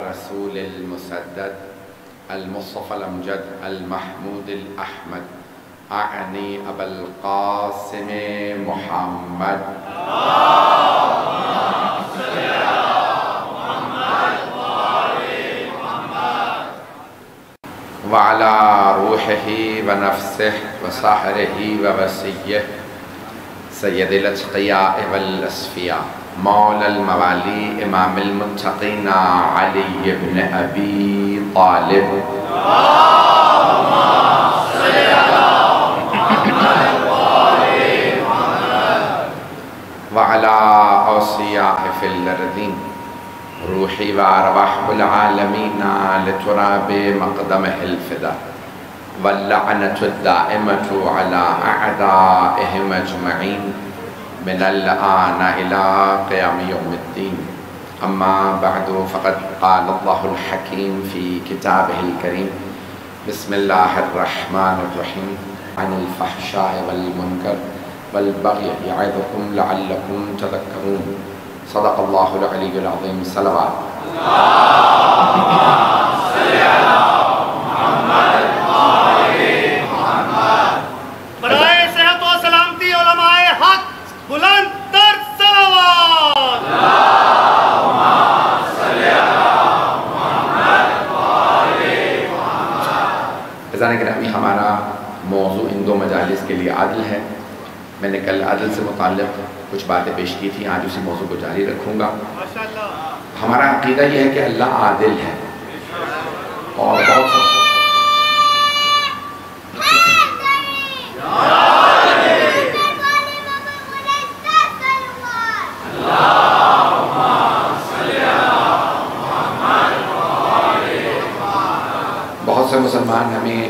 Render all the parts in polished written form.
رسول المسدد المصطفى الأمجد المحمود الأحمد أعني أبا القاسم محمد وعلى روحه ونفسه وسحره ووسيه سيد الأتقياء والأصفياء مولى الموالي إمام المتقين علي بن أبي طالب اللهم صل على محمد وآل محمد وعلى أوصيائه في الأرضين روحي وأرواح العالمين لتراب مقدمه الفدا واللعنة الدائمة على أعدائهم أجمعين من الآن إلى قيام يوم الدين. أما بعد فقد قال الله الحكيم في كتابه الكريم بسم الله الرحمن الرحيم عن الفحشاء والمنكر والبغي يعظكم لعلكم تذكرون. صدق الله العلي العظيم. صلوات اللهم صل على محمد وآل محمد. برائے صحت و سلامتی علماء حق بلند تر صلوات اللهم صل على محمد وآل محمد. عزیزان گرامی، ہمارا موضوع ان دو مجالس کے لیے عدل ہے. میں نے کل عدل سے متعلق کچھ باتیں پیش کی تھیں، آج اسی موضوع کو جاری رکھوں گا. ہمارا عقیدہ یہ ہے کہ اللہ عادل ہے اور بہت سے مسلمان ہمیں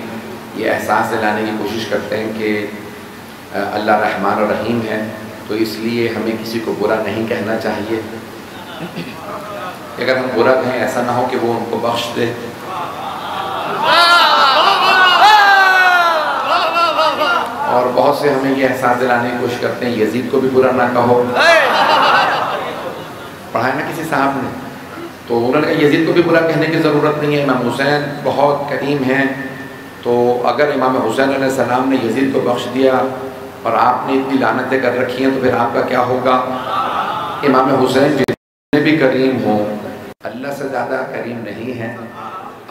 یہ احساس دلانے کی کوشش کرتے ہیں کہ اللہ رحمان و رحیم ہے، تو اس لیے ہمیں کسی کو برا نہیں کہنا چاہیے. اگر ہم برا کہیں ایسا نہ ہو کہ وہ ان کو بخش دے. اور بہت سے ہمیں یہ احساس دلانے کی کوشش کرتے ہیں یزید کو بھی برا نہ کہو. پڑھایا نا کسی صاحب نے، تو انہوں نے کہا یزید کو بھی برا کہنے کی ضرورت نہیں ہے، امام حسین بہت کریم ہیں، تو اگر امام حسین علیہ السلام نے یزید کو بخش دیا اور آپ نے اتنی لعنتیں کر رکھی ہیں تو پھر آپ کا کیا ہوگا؟ امام حسین جتنے بھی کریم ہوں اللہ سے زیادہ کریم نہیں ہیں.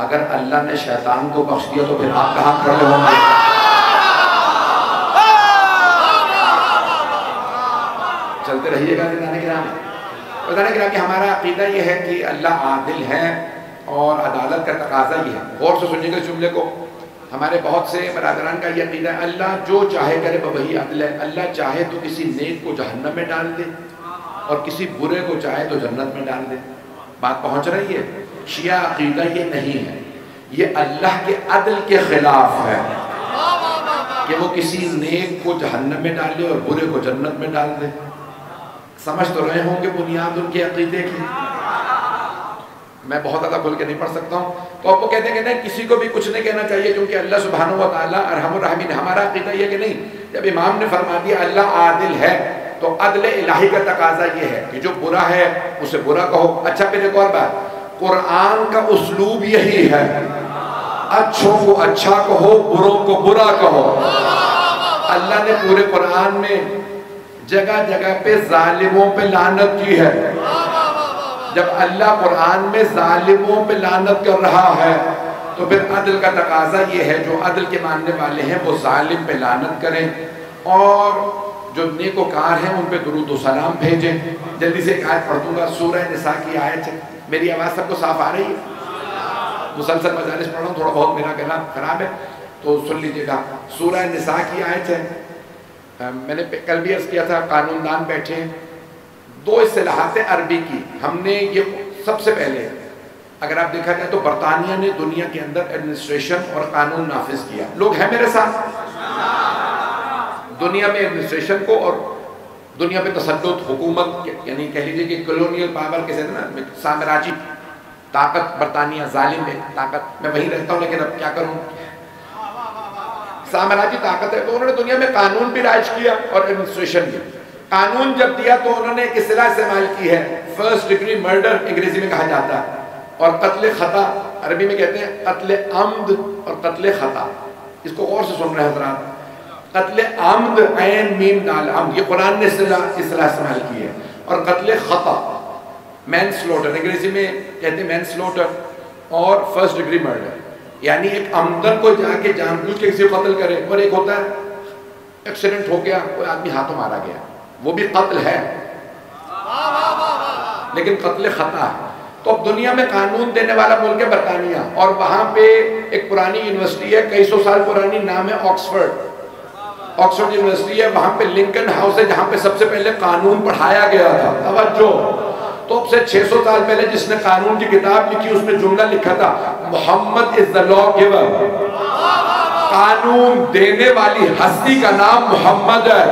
اگر اللہ نے شیطان کو بخش دیا تو پھر آپ کہاں کھڑے ہوں گے؟ چلتے رہیے گا بتانے کہ ہمارا عقیدہ یہ ہے کہ اللہ عادل ہے اور عدالت کا تقاضا یہ ہے. غور سے سنیے گا اس جملے کو. ہمارے بہت سے برادران کا یہ عقیدہ ہے اللہ جو چاہے کرے وہی عدل ہے. اللہ چاہے تو کسی نیک کو جہنم میں ڈال دے اور کسی برے کو چاہے تو جنت میں ڈال دے. بات پہنچ رہی ہے؟ شیعہ عقیدہ یہ نہیں ہے، یہ اللہ کے عدل کے خلاف ہے کہ وہ کسی نیک کو جہنم میں ڈال دے اور برے کو جنت میں ڈال دے. سمجھ تو رہے ہوں کہ بنیاد ان کے عقیدے کی. میں بہت زیادہ کھل کے نہیں پڑھ سکتا ہوں. تو آپ کو کہتے ہیں کہ نہیں کسی کو بھی کچھ نہیں کہنا چاہیے کیونکہ اللہ سبحانہ و تعالیٰ ارحم الراحمین. ہمارا عقیدہ یہ کہ نہیں، جب امام نے فرما دیا اللہ عادل ہے تو عدل الہی کا تقاضا یہ ہے کہ جو برا ہے اسے برا کہو. اچھا پھر ایک اور بات، قرآن کا اسلوب یہی ہے، اچھوں کو اچھا کہو بروں کو برا کہو. اللہ نے پورے قرآن میں جگہ جگہ پہ ظالموں پہ لعنت کی ہے. جب اللہ قرآن میں ظالموں پہ لعنت کر رہا ہے تو پھر عدل کا تقاضا یہ ہے جو عدل کے ماننے والے ہیں وہ ظالم پہ لعنت کریں اور جو نیکوکار ہیں ان پہ درود و سلام بھیجیں. جلدی سے ایک آیت پڑھ دوں گا، سورہ نساء کی آیت ہے. میری آواز سب کو صاف آ رہی ہے؟ مسلسل مجالس پڑھ رہا ہوں، تھوڑا بہت میرا کلام خراب ہے تو سن لیجیے گا. سورہ نساء کی آیت ہے. میں نے کل بھی عرض کیا تھا قانون دان بیٹھے ہیں. دو اصطلاحات عربی کی ہم نے یہ سب سے پہلے اگر آپ دیکھا جائے تو برطانیہ نے دنیا کے اندر ایڈمنسٹریشن اور قانون نافذ کیا. لوگ ہیں میرے ساتھ؟ دنیا میں ایڈمنسٹریشن کو اور دنیا پہ تسلط حکومت یعنی کہہ لیجیے کہ کلونیل پاور کے ساتھ نا سامراجی طاقت برطانیہ ظالم ہے طاقت. میں وہیں رہتا ہوں لیکن اب کیا کروں، سامراجی طاقت ہے. تو انہوں نے دنیا میں قانون بھی رائج کیا اور ایڈمنسٹریشن بھی. قانون جب دیا تو انہوں نے ایک اصطلاح استعمال کی ہے، فرسٹ ڈگری مرڈر انگریزی میں کہا جاتا ہے. اور قتل خطا عربی میں کہتے ہیں قتل عمد اور قتل خطا. اس کو غور سے سن رہے ہیں حضرات. قتل عمد عین میم دال عمد یہ قرآن نے اصطلاح استعمال کی ہے. اور قتل خطا مین سلوٹر انگریزی میں کہتے ہیں مین سلوٹر اور فرسٹ ڈگری مرڈر, یعنی ایک عمدن کو جا کے جان بوجھ کے کسی کو قتل کرے. اور ایک ہوتا ہے ایکسیڈنٹ ہو گیا, کوئی آدمی ہاتھوں مارا گیا, وہ بھی قتل ہے لیکن قتل خطا ہے. تو اب دنیا میں قانون دینے والا ملک ہے برطانیہ, اور وہاں پہ ایک پرانی یونیورسٹی ہے, کئی سو سال پرانی, نام ہے آکسفورڈ یونیورسٹی ہے. وہاں پہ لنکن ہاؤس ہے جہاں پہ سب سے پہلے قانون پڑھایا گیا تھا. توجہ, تو اب سے 600 سال پہلے جس نے قانون کی کتاب لکھی اس میں جملہ لکھا تھا محمد از the law giver. قانون دینے والی ہستی کا نام محمد ہے.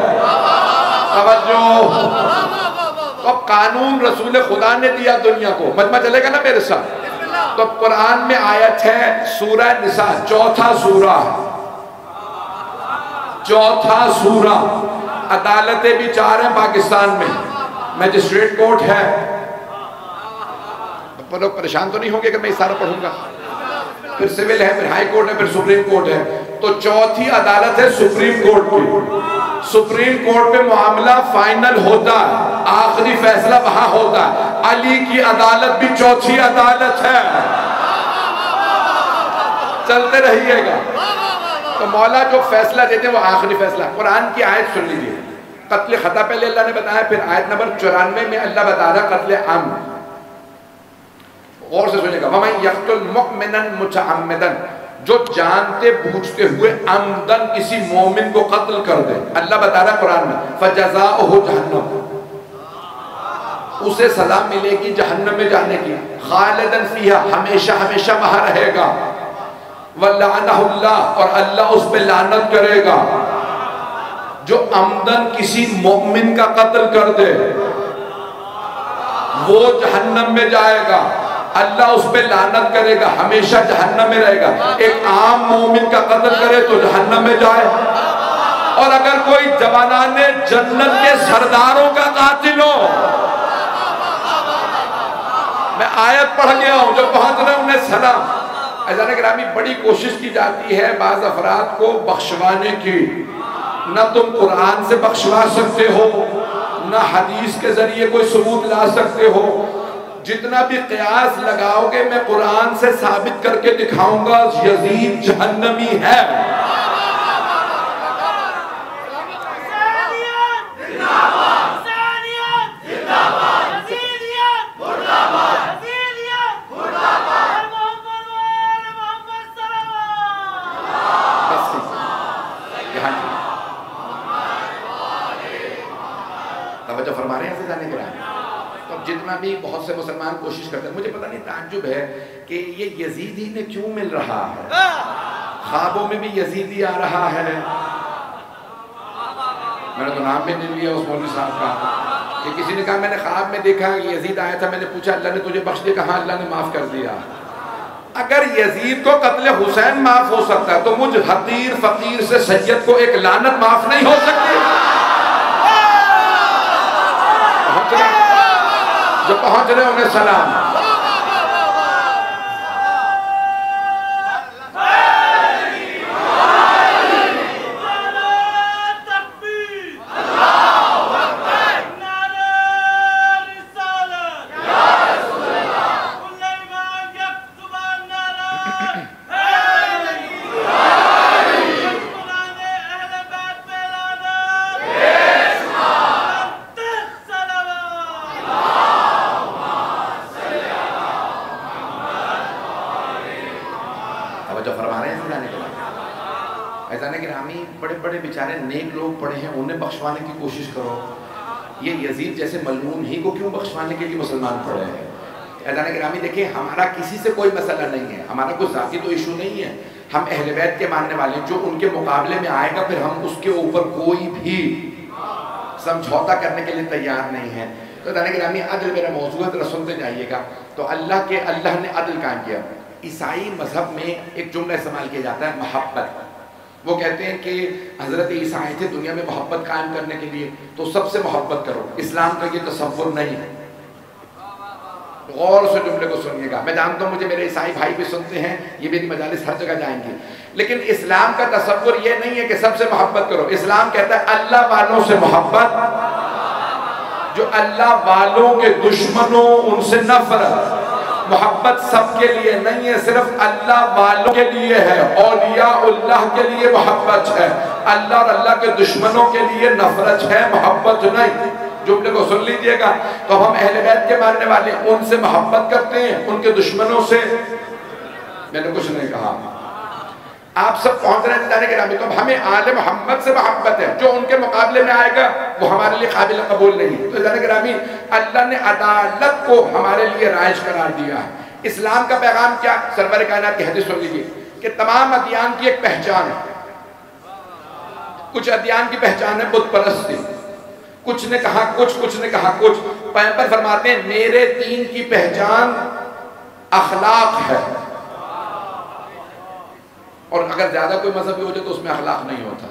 توجہ, اب قانون رسول خدا نے دیا دنیا کو. مجمع چلے گا نا میرے ساتھ؟ تو قرآن میں آیت ہے سورہ نساء, چوتھا سورہ. عدالتیں بھی 4 ہیں پاکستان میں. میجسٹریٹ کورٹ ہے. لوگ پریشان تو نہیں ہوں گے کہ میں اس سارا پڑھوں گا؟ پھر سول ہے, پھر ہائی کورٹ ہے, پھر سپریم کورٹ ہے. تو چوتھی عدالت ہے سپریم کورٹ کی. سپریم کورٹ پہ معاملہ فائنل ہوتا ہے, آخری فیصلہ وہاں ہوتا ہے. علی کی عدالت بھی چوتھی عدالت ہے. چلتے رہیے گا. تو مولا جو فیصلہ دیتے ہیں وہ آخری فیصلہ. قرآن کی آیت سن لیجیے. قتل خطا پہلے اللہ نے بتایا, پھر آیت نمبر 94 میں اللہ بتا رہا قتل عمد. غور سے سنیے گا. وَمَن يَقْتُلْ مُؤْمِنًا مُتَعَمِّدًا, جو جانتے بوجھتے ہوئے عمدن کسی مومن کو قتل کر دے. اللہ بتا رہا قرآن میں فَجَزَاؤُهُ جَہَنَّمُ, اسے سزا ملے گی جہنم میں جانے کی. خالدن فیہا, ہمیشہ وہاں رہے گا. وَلَعَنَهُ اللَّهُ, اور اللہ اس پہ لعنت کرے گا. جو عمدن کسی مومن کا قتل کر دے وہ جہنم میں جائے گا, اللہ اس پہ لعنت کرے گا, ہمیشہ جہنم میں رہے گا. ایک عام مومن کا قتل کرے تو جہنم میں جائے, اور اگر کوئی جوانان جنت کے سرداروں کا قاتل ہو. میں آیت پڑھ گیا ہوں, جو پہنچ رہے انہیں سلام. عزیزان گرامی, بڑی کوشش کی جاتی ہے بعض افراد کو بخشوانے کی. نہ تم قرآن سے بخشوا سکتے ہو, نہ حدیث کے ذریعے کوئی ثبوت لا سکتے ہو. جتنا بھی قیاس لگاؤ گے میں قرآن سے ثابت کر کے دکھاؤں گا یزید جہنمی ہے. توجہ فرما رہے ہیں حضرت جانے کے رہے. جتنا بھی بہت سے مسلمان کوشش کرتے ہیں, مجھے پتہ نہیں تعجب ہے کہ یہ یزیدی نے کیوں مل رہا ہے. خوابوں میں بھی یزیدی آ رہا ہے. میں نے تو نام بھی نہیں لیا اس مولوی صاحب کا کہ کسی نے کہا میں نے خواب میں دیکھا یزید آیا تھا, میں نے پوچھا اللہ نے تجھے بخش دیا, کہا اللہ نے معاف کر دیا. اگر یزید کو قتل حسین معاف ہو سکتا ہے تو مجھ حقیر فقیر سے سید کو ایک لعنت معاف نہیں ہو سکتی. جو پہنچ رہے انہیں سلام. بڑے بڑے بیچارے نیک لوگ پڑے ہیں, انہیں بخشوانے کی کوشش کرو. یہ یزید جیسے ملعون ہی کو کیوں بخشوانے کے لیے مسلمان پڑے ہیں؟ عزیزان گرامی دیکھیں, ہمارا کسی سے کوئی مسئلہ نہیں ہے, ہمارا کوئی ذاتی تو ایشو نہیں ہے. ہم اہل بیت کے ماننے والے ہیں. جو ان کے مقابلے میں آئے گا پھر ہم اس کے اوپر کوئی بھی سمجھوتا کرنے کے لیے تیار نہیں ہے. تو عزیزان گرامی, عدل میرا موضوع ہے, ذرا سنتے جائیے گا. تو اللہ نے عدل قائم کیا. عیسائی مذہب میں ایک جملہ استعمال کیا جاتا ہے محبت. وہ کہتے ہیں کہ حضرت عیسیٰ آئے تھے دنیا میں محبت قائم کرنے کے لیے, تو سب سے محبت کرو. اسلام کا یہ تصور نہیں ہے. غور سے جملے کو سنیے گا. میں جانتا ہوں مجھے میرے عیسائی بھائی بھی سنتے ہیں, یہ میری مجالس ہر جگہ جائیں گے, لیکن اسلام کا تصور یہ نہیں ہے کہ سب سے محبت کرو. اسلام کہتا ہے اللہ والوں سے محبت, جو اللہ والوں کے دشمنوں ان سے نفرت. محبت سب کے لیے نہیں ہے, صرف اللہ والوں کے لیے ہے. اولیاء اللہ کے لیے محبت ہے, اللہ اور اللہ کے دشمنوں کے لیے نفرت ہے, محبت نہیں. جملے کو سن لیجئے گا. تو ہم اہل بیت کے ماننے والے ان سے محبت کرتے ہیں, ان کے دشمنوں سے میں نے کچھ نہیں کہا. آپ سب پہنچ رہے ہیں جانے کے نامی, تو ہمیں آل محمد سے محبت ہے. جو ان کے مقابلے میں آئے گا وہ ہمارے لیے قابل قبول نہیں. تو جانے کے نامی اللہ نے عدالت کو ہمارے لیے رائج قرار دیا ہے. اسلام کا پیغام کیا؟ سرور کائنات کی حدیث سن لیجیے کہ تمام ادیان کی ایک پہچان ہے. کچھ ادیان کی پہچان ہے بت پرستی, کچھ نے کہا کچھ نے کہا کچھ. پیغمبر فرماتے ہیں میرے دین کی پہچان اخلاق ہے. اور اگر زیادہ کوئی مذہبی ہو جائے تو اس میں اخلاق نہیں ہوتا.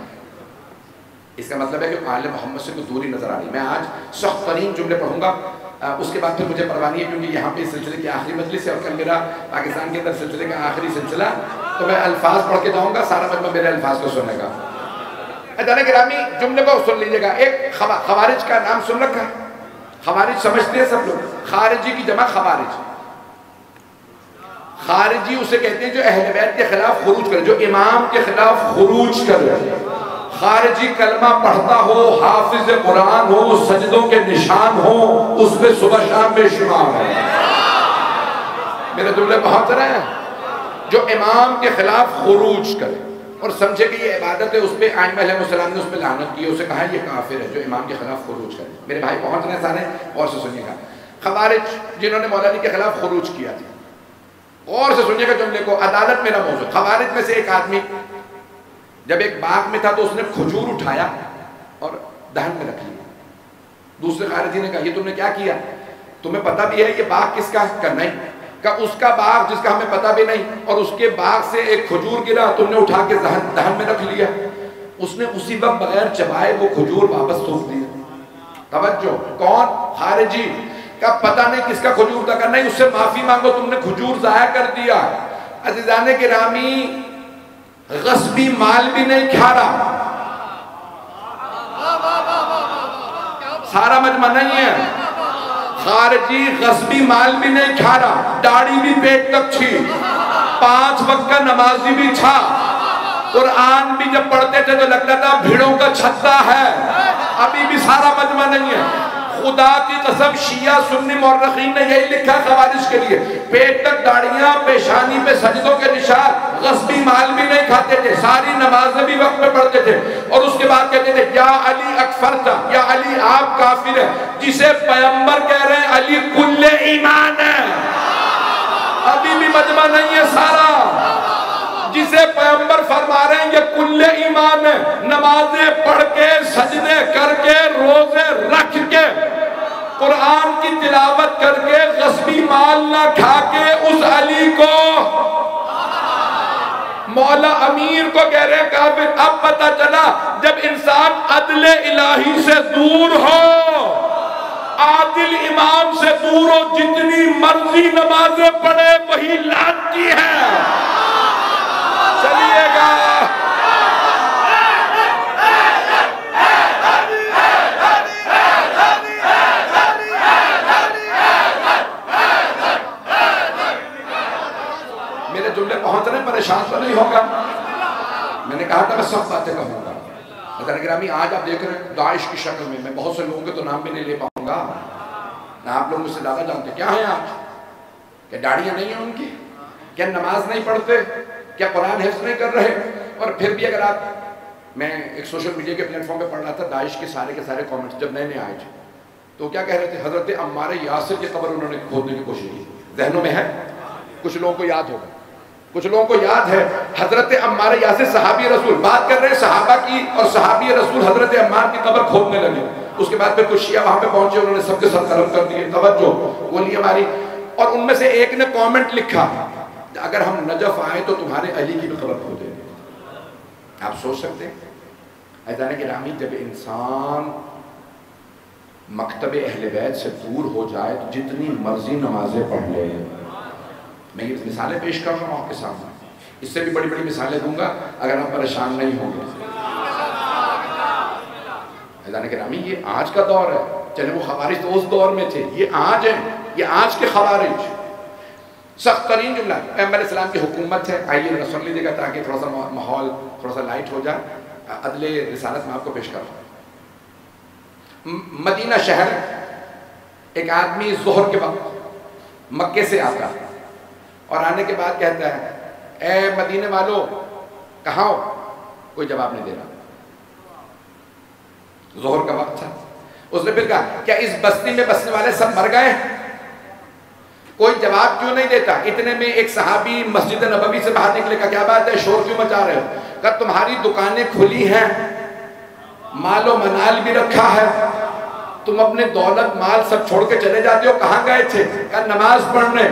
اس کا مطلب ہے کہ آل محمد سے کوئی دوری نظر آ رہی. میں آج سخت ترین جملے پڑھوں گا, اس کے بعد پھر مجھے پروانی ہے کیونکہ یہاں پہ اس سلسلے کی آخری مجلس ہے اور کل میرا پاکستان کے اندر سلسلے کا آخری سلسلہ. تو میں الفاظ پڑھ کے جاؤں گا, سارا مجمع میرے الفاظ کو سنے گا. جانے گرامی جملے کو سن لیجئے گا. ایک خوارج کا نام سن رکھا ہے؟ خوارج سمجھتے ہیں سب لوگ. خارجی کی جمع خوارج. خارجی اسے کہتے ہیں جو اہل بیت کے خلاف خروج کرے, جو امام کے خلاف خروج کرے. خارجی کلمہ پڑھتا ہو, حافظ قرآن ہو, سجدوں کے نشان ہو, اس میں صبح شام بے شمار ہے. میرے جملے پہنچ رہے ہیں؟ جو امام کے خلاف خروج کرے اور سمجھے کہ یہ عبادت ہے, اس پہ ائمہ علیہ السلام نے اس پہ لعنت کی, اسے کہا یہ کافر ہے جو امام کے خلاف خروج کرے. میرے بھائی پہنچ رہے ہیں سارے, اور سے سنیے گا. خوارج جنہوں نے مولا علی کے خلاف خروج کیا تھا, اور سے سنیے گا جملے کو. عدالت میرا موضوع. خوارج میں سے ایک آدمی جب ایک باغ میں تھا تو اس نے کھجور اٹھایا اور دہن میں رکھ لیا. دوسرے خارجی نے کہا یہ تم نے کیا کیا, تمہیں پتہ بھی ہے یہ باغ کس کا ہے؟ نہیں. کہ اس کا باغ جس کا ہمیں پتہ بھی نہیں, اور اس کے باغ سے ایک کھجور گرا, تم نے اٹھا کے دہن میں رکھ لیا. اس نے اسی وقت بغیر چبائے وہ کھجور واپس تھوک دیا. توجہ, کون؟ خارجی. کا پتہ نہیں کس کا کھجور تھا, کہ نہیں اس سے معافی مانگو, تم نے کھجور ضائع کر دیا. عزیزان گرامی غصبی مال بھی نہیں کھا رہا, سارا مجمع نہیں ہے. خارجی غصبی مال بھی نہیں کھا رہا, داڑھی بھی پیٹ تک تھی, 5 وقت کا نمازی بھی تھا, قرآن بھی جب پڑھتے تھے تو لگتا تھا بھیڑوں کا چھتا ہے. ابھی بھی سارا مجمع نہیں ہے. خدا کی قسم شیعہ سنی مورخین نے یہی لکھا خوارج کے لیے, پیٹ تک داڑیاں, پیشانی پہ سجدوں کے نشان, غصبی مال بھی نہیں کھاتے تھے, ساری نمازیں بھی وقت پہ پڑھتے تھے, اور اس کے بعد کہتے تھے یا علی اکفرتا, یا علی آپ کافر ہیں. جسے پیغمبر کہہ رہے ہیں علی کل ایمان ہے. ابھی بھی مجمع نہیں ہے سارا. جسے پیغمبر فرما رہے ہیں یہ کل ایمان ہے, نمازیں پڑھ کے, سجدے کر کے, روزے رکھ کے, قرآن کی تلاوت کر کے, غصبی مال نہ کھا کے, اس علی کو مولا امیر کو کہہ رہے ہیں کافر. اب پتہ چلا جب انسان عدل الہی سے دور ہو, عادل امام سے دور ہو, جتنی مرضی نمازیں پڑھے وہی لعنتی ہے. چلیے گا. میرے جملے پہنچ رہے ہیں, پریشان تو نہیں ہوگا. میں نے کہا تھا میں سب باتیں کہوں گا. حضرت گرامی آج آپ دیکھ رہے ہیں داعش کی شکل میں بہت سے لوگوں کے تو نام بھی نہیں لے پاؤں گا, آپ لوگ مجھ سے زیادہ جانتے. کیا ہیں آپ؟ کیا داڑیاں نہیں ہیں ان کی؟ کیا نماز نہیں پڑھتے؟ کیا قرآن حفظ نہیں کر رہے؟ اور پھر بھی اگر آپ, میں ایک سوشل میڈیا کے پلیٹ فارم پہ پڑھ رہا تھا داعش کے سارے کامنٹس جب نئے آئے تھے تو کیا کہہ رہے تھے, حضرت عمار یاسر کی قبر انہوں نے کھودنے کی کوشش کی. ذہنوں میں ہے, کچھ لوگوں کو یاد ہوگا, کچھ لوگوں کو یاد ہے حضرت عمار یاسر صحابی رسول, بات کر رہے ہیں صحابہ کی, اور صحابی رسول حضرت عمار کی قبر کھودنے لگے. اس کے بعد پھر کچھ شیعہ وہاں پہ پہنچے, انہوں نے سب کے سر قلم کر دیے. توجہ, گولی ہماری. اور ان میں سے ایک نے کامنٹ لکھا اگر ہم نجف آئیں تو تمہارے علی کی بھی قبر کھودیں گے. آپ سوچ سکتے ہیں عزیزان گرامی, جب انسان مکتب اہل بیت سے دور ہو جائے تو جتنی مرضی نمازیں پڑھ لے. میں یہ مثالیں پیش کر رہا ہوں آپ کے سامنے, اس سے بھی بڑی بڑی مثالیں دوں گا اگر آپ پریشان نہیں ہوں گے. حضرات گرامی یہ آج کا دور ہے, چلے وہ خوارج تو اس دور میں تھے, یہ آج ہیں, یہ آج کے خوارج. سخت ترین جملہ پیغمبر اسلام کی حکومت ہے. آئیے ذرا سن لیجیے گا تاکہ تھوڑا سا ماحول تھوڑا سا لائٹ ہو جائے. عدل رسالت میں آپ کو پیش کر رہا ہوں. مدینہ شہر, ایک آدمی ظہر کے وقت مکے سے آتا ہے اور آنے کے بعد کہتا ہے اے مدینے والو کہاں ہو؟ کوئی جواب نہیں دے رہا. ظہر کا وقت تھا. اس نے پھر کہا کیا اس بستی میں بسنے والے سب مر گئے؟ کوئی جواب کیوں نہیں دیتا؟ اتنے میں ایک صحابی مسجد نبوی سے باہر نکلے. کا کیا بات ہے, شور کیوں مچا رہے ہو؟ کہ تمہاری دکانیں کھلی ہیں, مال و منال بھی رکھا ہے, تم اپنے دولت مال سب چھوڑ کے چلے جاتے ہو, کہاں گئے تھے؟ کہ نماز پڑھنے,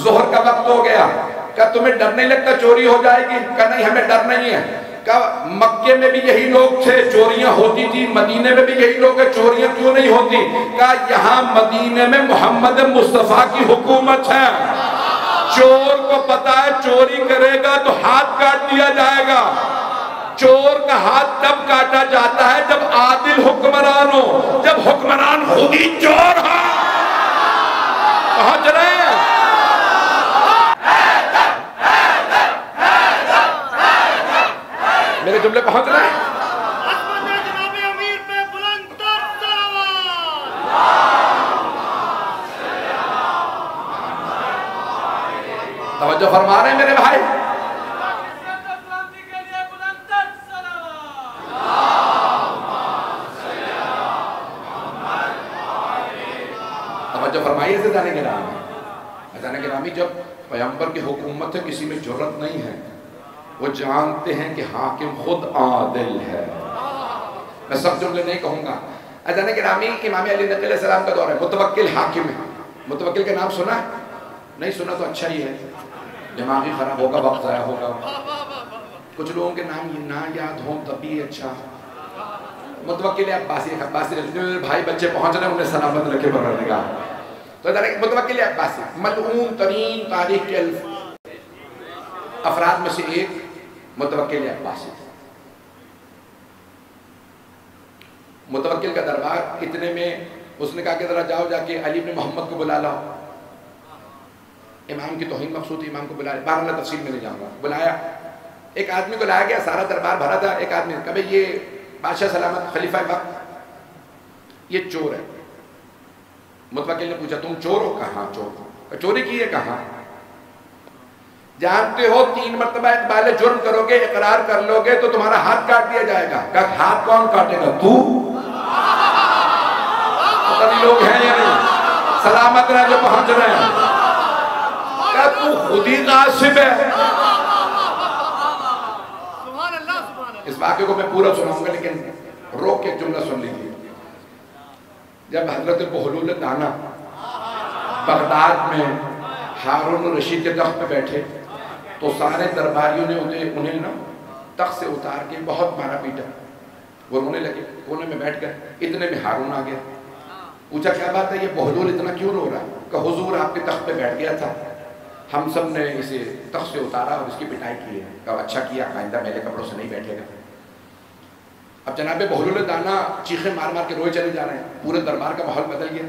ظہر کا وقت ہو گیا. کہ تمہیں ڈر نہیں لگتا چوری ہو جائے گی؟ کہ نہیں ہمیں ڈر نہیں ہے. کہ مکے میں بھی یہی لوگ تھے, چوریاں ہوتی تھی, مدینے میں بھی یہی لوگ ہیں, چوریاں کیوں نہیں ہوتی؟ کہ یہاں مدینے میں محمد مصطفیٰ کی حکومت ہے. چور کو پتا ہے چوری کرے گا تو ہاتھ کاٹ دیا جائے گا. چور کا ہاتھ تب کاٹا جاتا ہے جب عادل حکمران ہو, جب حکمران خود ہی چور ہو. پہنچ رہے ہیں؟ میرے جملے پہنچ رہے ہیں؟ جناب امیر پہ بلند تر صلوات. توجہ فرما رہے ہیں میرے بھائی؟ توجہ فرمائیے عزیزان گرامی. عزیزان گرامی جب پیغمبر کی حکومت ہے کسی میں جرأت نہیں ہے, وہ جانتے ہیں کہ حاکم خود عادل ہے. میں سب جملے نہیں کہوں گا. عزیزان گرامی امام علی نقی علیہ السلام کا دور ہے, متوکل حاکم ہے. متوکل کا نام سنا ہے؟ نہیں سنا تو اچھا ہی ہے, دماغی خراب ہوگا, وقت ضائع ہوگا. کچھ لوگوں کے نام نہ یاد ہوں تب بھی اچھا. متوکل عباسی, بھائی بچے پہنچ رہے ہیں, انہیں سلامت رکھے پروردگار. تو متوکل عباسی ملعون ترین تاریخ کے افراد میں سے ایک متوکل عباسی. متوکل کا دربار اتنے میں اس نے کہا کہ ذرا جاؤ جا کے علی بن محمد کو بلا لاؤ. امام کی توہین مقصود امام کو بلایا, بہرحال تفصیل میں نہیں جاؤں گا. بلایا, ایک آدمی کو لایا گیا, سارا دربار بھرا تھا. ایک آدمی نے کہا یہ بادشاہ سلامت خلیفہ وقت یہ چور ہے. متوکل نے پوچھا تم چور ہو؟ کہاں چور ہو. چوری کی ہے کہاں؟ جانتے ہو 3 مرتبہ اقبال جرم کرو گے, اقرار کر لو گے تو تمہارا ہاتھ کاٹ دیا جائے گا. کہ ہاتھ کون کاٹے گا؟ تو پتہ لوگ ہیں یا نہیں؟ سلامت رہے جو پہنچ رہے ہیں. کہ تو خود ہی غاصب ہے. اس واقعے کو میں پورا سناؤں گا لیکن روک کے جملہ سن لیجیے. جب حضرت بہلول دانا بغداد میں ہارون الرشید کے تخت پہ بیٹھے تو سارے درباریوں نے انہیں نا تخت سے اتار کے بہت مارا پیٹا. وہ رونے لگے, کونے میں بیٹھ گئے. اتنے میں ہارون آ گیا. پوچھا کیا بات ہے, یہ بہلول اتنا کیوں رو رہا ہے؟ کہ حضور آپ کے تخت پہ بیٹھ گیا تھا, ہم سب نے اسے تخت سے اتارا اور اس کی پٹائی کی ہے. کہ اچھا کیا, آئندہ میرے کپڑوں سے نہیں بیٹھے گا. اب جناب بہلول دانا چیخیں مار مار کے روئے چلے جا رہے ہیں. پورے دربار کا ماحول بدل گیا.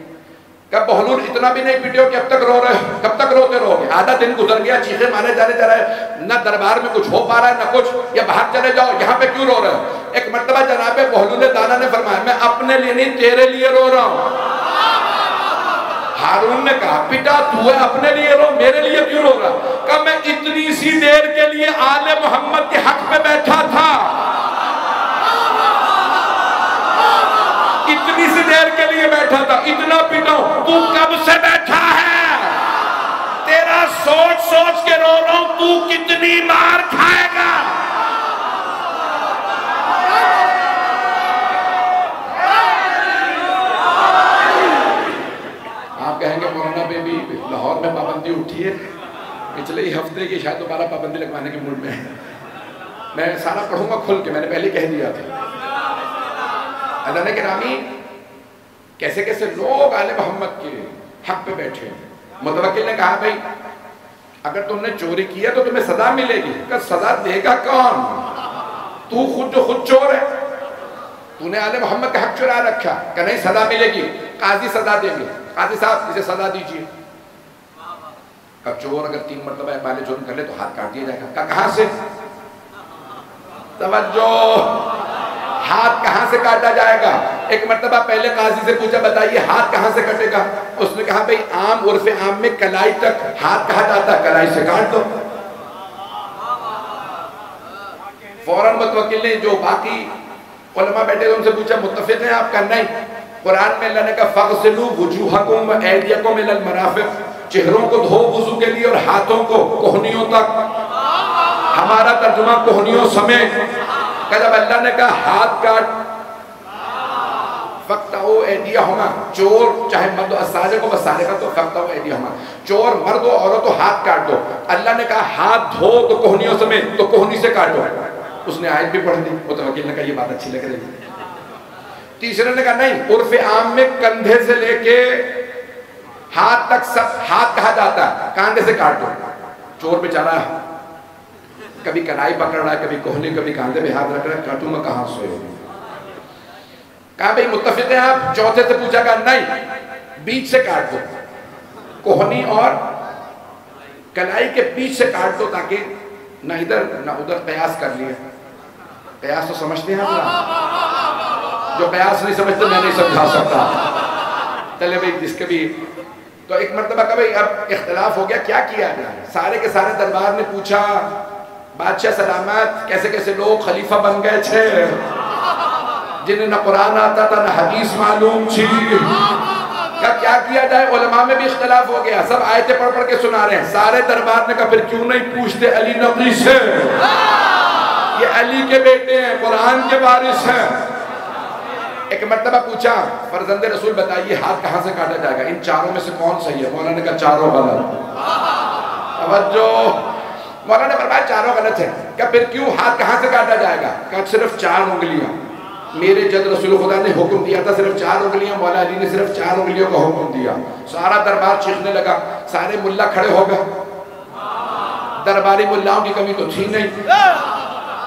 کہ بہلول اتنا بھی نہیں پیٹے ہو کہ اب تک رو رہے ہو, کب تک روتے رہو گے؟ آدھا دن گزر گیا, چیخیں مارے جانے جا رہے ہیں, نہ دربار میں کچھ ہو پا رہا ہے نہ کچھ, یا باہر چلے جاؤ, یہاں پہ کیوں رو رہے ہو؟ ایک مرتبہ جناب بہلول دانا نے فرمایا میں اپنے لیے نہیں تیرے لیے رو رہا ہوں. ہارون نے کہا پتا تو ہے اپنے لیے رو, میرے لیے کیوں رو رہا؟ کہ میں اتنی سی دیر کے لیے آل محمد کے حق پہ بیٹھا تھا, اتنی سی دیر کے لیے بیٹھا تھا, اتنا پٹاؤں. تو کب سے بیٹھا ہے؟ تیرا سوچ سوچ کے رو رہا ہوں, تو کتنی مار کھائے گا؟ آپ کہیں گے مولانا پہ بھی لاہور میں پابندی اٹھی ہے, پچھلے ہی ہفتے کی شاید دوبارہ پابندی لگوانے کے موڈ میں ہے. میں سارا پڑھوں گا کھل کے, میں نے پہلے کہہ دیا تھا. حضرت گرامی کیسے کیسے لوگ آل محمد کے حق پہ بیٹھے ہیں. متوکل نے کہا بھائی اگر تم نے چوری کیا تو تمہیں سزا ملے گی. کہ سزا دے گا کون؟ تو خود جو خود چور ہے, تو نے آل محمد کا حق چرا رکھا. کہ نہیں سزا ملے گی, قاضی سزا دیں گے. قاضی صاحب اسے سزا دیجیے. کہ چور اگر 3 مرتبہ مال جرم کر لے تو ہاتھ کاٹ دیا جائے گا. کہ کہاں سے؟ توجہ, ہاتھ کہاں سے کاٹا جائے گا؟ ایک مرتبہ پہلے قاضی سے پوچھا بتائیے ہاتھ کہاں سے کٹے گا؟ اس نے کہا بھئی عام عرف عام میں کلائی تک ہاتھ کہا جاتا ہے, کلائی سے کاٹ دو. فوراً متوکل نے جو باقی علماء بیٹھے تھے ان سے پوچھا متفق ہیں آپ؟ کا نہیں. قرآن میں اللہ نے کہا فَغْسِلُوا وُجُوهَكُمْ وَأَيْدِيَكُمْ إِلَى الْمَرَافِقِ, چہروں کو دھو وضو کے لیے اور ہاتھوں کو کوہنیوں تک. ہمارا ترجمہ کوہنیوں سمیت. کہ جب اللہ نے کہا ہاتھ کاٹ, فَقْطَعُوا أَيْدِيَهُمَا, چور چاہے مرد و السارق و السارقہ تو فَقْطَعُوا أَيْدِيَهُمَا, چور مرد و عورت و ہاتھ کاٹ دو. اللہ نے کہا ہاتھ دھو تو کوہنیوں سمیت, تو کوہنی سے کاٹو. اس نے آیت بھی پڑھ دی. متوکل نے کہا یہ بات اچھی لگ رہی ہے. تیسرے نے کہا نہیں, عرف عام میں کندھے سے لے کے ہاتھ تک سب ہاتھ کہا جاتا ہے, کاندھے سے کاٹ دو. چور بیچارہ کبھی کلائی پکڑ رہا ہے, کبھی کوہنی, کبھی کاندھے پہ ہاتھ رکھ رہا ہے, کاٹوں میں کہاں سوئے. کہا بھئی متفق ہیں آپ؟ چوتھے سے پوچھا, کہا نہیں, بیچ سے کاٹ دو, کوہنی اور کلائی کے بیچ سے کاٹ دو تاکہ نہ ادھر نہ ادھر. قیاس کر لیا. قیاس تو سمجھتے ہیں آپ؟ جو قیاس نہیں سمجھتے میں نہیں سمجھا سکتا. چلے بھئی جس کے بھی تو ایک مرتبہ کہ بھئی اب اختلاف ہو گیا, کیا کیا جائے؟ سارے کے سارے دربار نے پوچھا بادشاہ سلامت کیسے کیسے لوگ خلیفہ بن گئے تھے جنہیں نہ قرآن آتا تھا نہ حدیث معلوم تھی. کیا کیا جائے؟ علماء میں بھی اختلاف ہو گیا. سب آیتیں پڑھ پڑھ کے سنا رہے ہیں. سارے دربار نے کہا پھر کیوں نہیں پوچھتے علی نقی سے, یہ علی کے بیٹے ہیں, قرآن کے وارث ہیں. ایک مرتبہ پوچھا فرزند رسول بتائیے ہاتھ کہاں سے کاٹا جائے گا؟ ان چاروں میں سے کون صحیح ہے؟ مولانا نے کہا چاروں غلط. توجہ, مولانا نے فرمایا چاروں غلط ہیں. کہ پھر کیوں ہاتھ کہاں سے کاٹا جائے گا؟ کہ صرف 4 انگلیاں. میرے جد رسول خدا نے حکم دیا تھا صرف 4 انگلیاں, مولا علی نے صرف 4 انگلیوں کا حکم دیا. سارا دربار چیخنے لگا. سارے ملا کھڑے ہو گئے. درباری ملاؤں کی کمی تو تھی نہیں.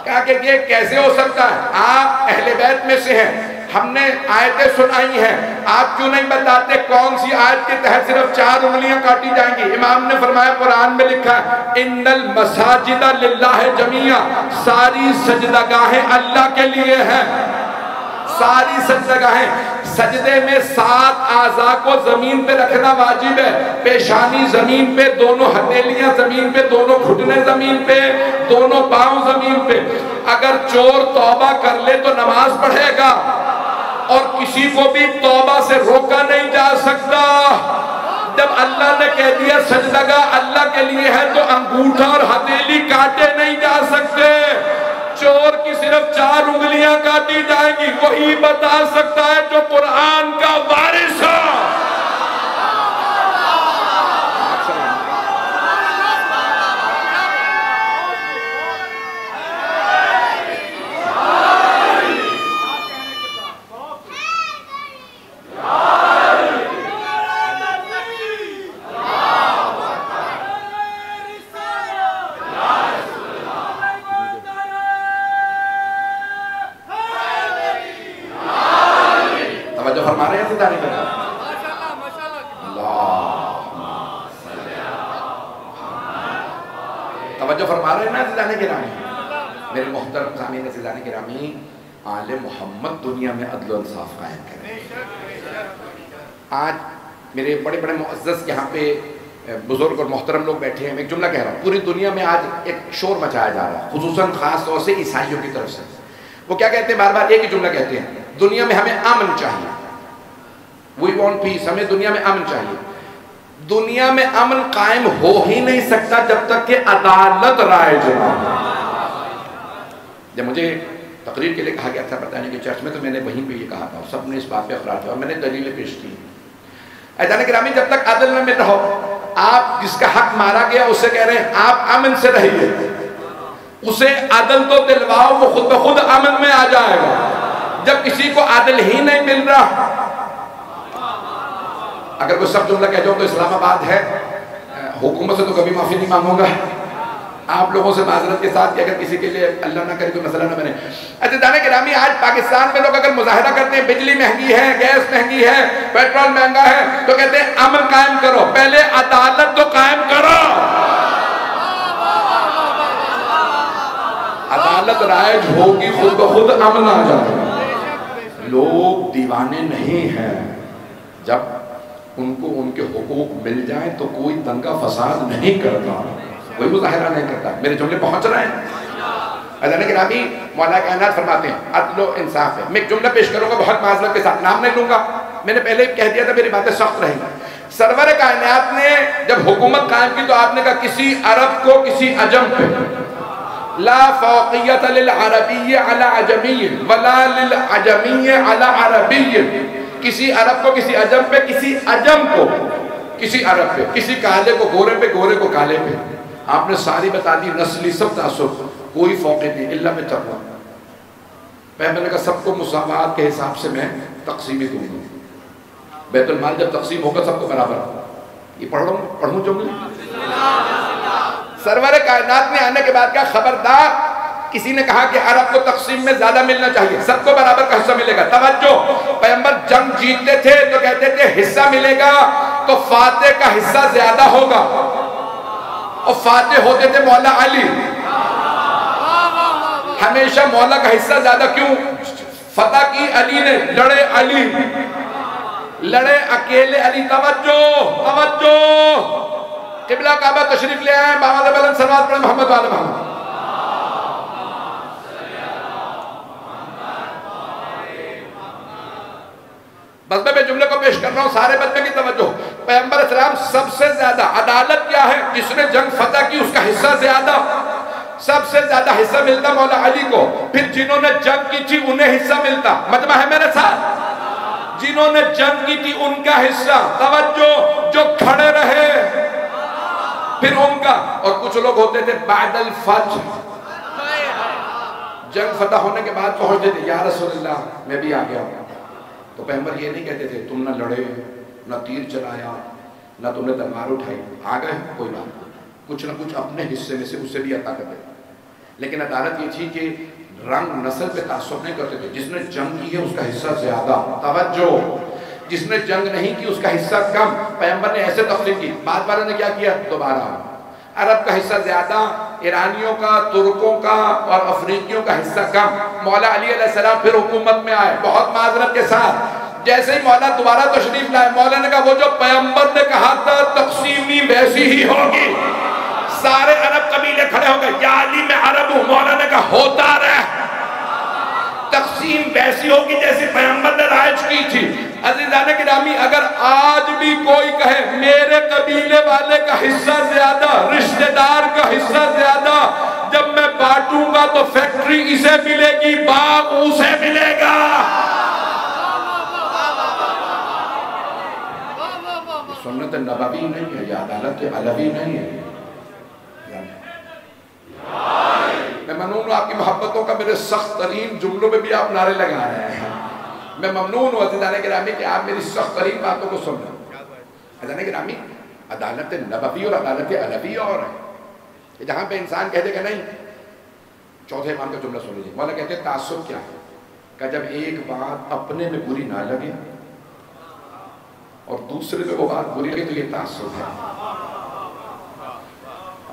کہا کہ یہ کیسے ہو سکتا ہے؟ آپ اہل بیت میں سے ہیں, ہم نے آیتیں سنائی ہیں, آپ کیوں نہیں بتاتے کون سی آیت کے تحت صرف 4 انگلیاں کاٹی جائیں گی؟ امام نے فرمایا قرآن میں لکھا ہے ان المساجد للہ جمیعا, ساری سجدگاہیں اللہ کے لیے ہیں. ساری سجدگاہیں. سجدے میں 7 اعضاء کو زمین پہ رکھنا واجب ہے. پیشانی زمین پہ, دونوں ہتھیلیاں زمین پہ, دونوں گھٹنے زمین پہ, دونوں پاؤں زمین پہ. اگر چور توبہ کر لے تو نماز پڑھے گا اور کسی کو بھی توبہ سے روکا نہیں جا سکتا. جب اللہ نے کہہ دیا سجدگاہ اللہ کے لیے ہے تو انگوٹھا اور ہتھیلی کاٹے نہیں جا سکتے. چور کی صرف 4 انگلیاں کاٹی جائیں گی. وہی بتا سکتا ہے جو قرآن کا وارث ہے. توجہ فرما رہے ہیں نا عزیزان گرامی. میرے محترم سامعین عزیزان گرامی, آل محمد دنیا میں عدل و انصاف قائم کریں. آج میرے بڑے بڑے معزز یہاں پہ بزرگ اور محترم لوگ بیٹھے ہیں. میں ایک جملہ کہہ رہا ہوں, پوری دنیا میں آج ایک شور مچایا جا رہا ہے, خصوصاً خاص طور سے عیسائیوں کی طرف سے. وہ کیا کہتے ہیں؟ بار بار ایک ہی جملہ کہتے ہیں, دنیا میں ہمیں امن چاہیے. We want peace, ہمیں دنیا میں امن چاہیے. دنیا میں امن قائم ہو ہی نہیں سکتا جب تک کہ عدالت رائج نہ ہو. جب مجھے تقریر کے لیے کہا گیا تھا بتانے کے چرچ میں, تو میں نے وہیں پہ یہ کہا تھا اور سب نے اس بات پہ اقرار کیا اور میں نے دلیلیں پیش کی. عزیزان گرامی, جب تک عدل نہ مل رہا ہو, آپ جس کا حق مارا گیا اسے کہہ رہے ہیں آپ امن سے رہیے, اسے عدل تو دلواؤ, وہ خود بخود امن میں آ جائے گا. جب کسی کو عدل ہی نہیں مل رہا اگر کوئی سخت جملہ کہہ جاؤں تو اسلام آباد ہے، حکومت سے تو کبھی معافی نہیں مانگوں گا، آپ لوگوں سے معذرت کے ساتھ کہ اگر کسی کے لیے اللہ نہ کرے کوئی مسئلہ نہ بنے۔ عزیزان گرامی، آج پاکستان میں لوگ اگر مظاہرہ کرتے ہیں بجلی مہنگی ہے، گیس مہنگی ہے، پیٹرول مہنگا ہے، تو کہتے ہیں امن قائم کرو، پہلے عدالت تو قائم کرو۔ عدالت رائج ہوگی، خود بخود امن آ جائے گا۔ لوگ دیوانے نہیں ہیں، جب ان کو ان کے حقوق مل جائیں تو کوئی دنگا فساد نہیں کرتا، کوئی مظاہرہ نہیں کرتا۔ میرے جملے پہنچ رہے ہیں؟ عزیزان گرامی، مولا کائنات فرماتے ہیں عدل و انصاف ہے۔ میں ایک جملہ پیش کروں گا بہت معذرت کے ساتھ، نام نہیں لوں گا، میں نے پہلے کہہ دیا تھا میری باتیں سخت رہیں گی۔ سرور کائنات نے جب حکومت قائم کی تو آپ نے کہا کسی عرب کو کسی عجم پہ لا فوقیت للعربی علی عجمی ولا للعجمی علی عربی، کسی عرب کو کسی عجم پہ، کسی عجم کو کسی عرب پہ، کسی کالے کو گورے پہ، گورے کو کالے پہ۔ آپ نے ساری بتا دی، نسلی سب تعصب، کوئی فوقیت نہیں، اللہ میں چل رہا۔ میں نے کہا سب کو مساوات کے حساب سے میں تقسیمی دوں گا، بیت المال جب تقسیم ہوگا سب کو برابر۔ یہ پڑھوں جملے؟ سرور کائنات نے آنے کے بعد کہا خبردار، کسی نے کہا کہ عرب کو تقسیم میں زیادہ ملنا چاہیے، سب کو برابر کا حصہ ملے گا۔ توجہ، پیغمبر جنگ جیتتے تھے تو کہتے تھے حصہ ملے گا تو فاتح کا حصہ زیادہ ہوگا، اور فاتح ہوتے تھے مولا علی، ہمیشہ مولا کا حصہ زیادہ۔ کیوں؟ فتح کی علی نے، لڑے علی، لڑے اکیلے علی۔ توجہ توجہ، قبلہ کعبہ تشریف لے آئے، بابا بلند صلوات پڑھیں محمد والے محمد۔ بس میں جملے کو پیش کر رہا ہوں، سارے بچے کی توجہ۔ پیغمبر اسلام سب سے زیادہ، عدالت کیا ہے؟ جس نے جنگ فتح کی اس کا حصہ زیادہ، سب سے زیادہ حصہ ملتا مولا علی کو، پھر جنہوں نے جنگ کی تھی انہیں حصہ ملتا، مجمع ہے میرے ساتھ، جنہوں نے جنگ کی تھی ان کا حصہ۔ توجہ، جو کھڑے رہے پھر ان کا۔ اور کچھ لوگ ہوتے تھے بعد الفجر، جنگ فتح ہونے کے بعد پہنچتے تھے، یا رسول اللہ میں بھی آ گیا ہوں۔ تو پیغمبر یہ نہیں کہتے تھے تم نہ لڑے، نہ تیر چلایا، نہ تم نے تلوار اٹھائی، آ گئے کوئی بات، کچھ نہ کچھ اپنے حصے میں سے اسے بھی عطا کر دے۔ لیکن عدالت یہ تھی کہ رنگ نسل پہ تعصب نہیں کرتے تھے، جس نے جنگ کی ہے اس کا حصہ زیادہ۔ توجہ، جس نے جنگ نہیں کی اس کا حصہ کم۔ پیغمبر نے ایسے تقسیم کی، بعد والوں نے کیا کیا؟ دوبارہ عرب کا حصہ زیادہ، ایرانیوں کا، ترکوں کا اور افریقیوں کا حصہ کم۔ مولا علی علیہ السلام پھر حکومت میں آئے، بہت معذرت کے ساتھ۔ جیسے ہی مولا دوبارہ تشریف لائے، مولا نے کہا وہ جو پیغمبر نے کہا تھا تقسیمی ویسی ہی ہوگی۔ سارے عرب قبیلے کھڑے ہو گئے، یا علی میں عرب ہوں۔ مولا نے کہا ہوتا رہے، تقسیم ویسی ہوگی جیسی پیغمبر نے رائج کی تھی۔ عزیزان گرامی، اگر آج بھی کوئی کہے میرے قبیلے والے کا حصہ زیادہ، رشتہ دار کا حصہ زیادہ، جب میں بانٹوں گا تو فیکٹری اسے ملے گی، باغ اسے ملے گا۔ سنت نبوی نہیں ہے، یہ عدالت علوی نہیں ہے۔ میں ممنون ہوں آپ کی محبتوں کا، میرے سخت ترین جملوں میں بھی آپ نعرے لگا رہے ہیں۔ میں ممنون ہوں عزیزان گرامی کہ آپ میری سخت ترین باتوں کو سن رہے ہیں۔ عزیزان گرامی، عدالت نبوی اور عدالت علوی اور ہے، جہاں پہ انسان کہتے کہ نہیں۔ چوتھے امام کا جملہ سن لیجیے، مولا کہتے ہیں تعصب کیا ہے؟ کہ جب ایک بات اپنے میں بری نہ لگے اور دوسرے میں وہ بات بری لگے تو یہ تعصب ہے۔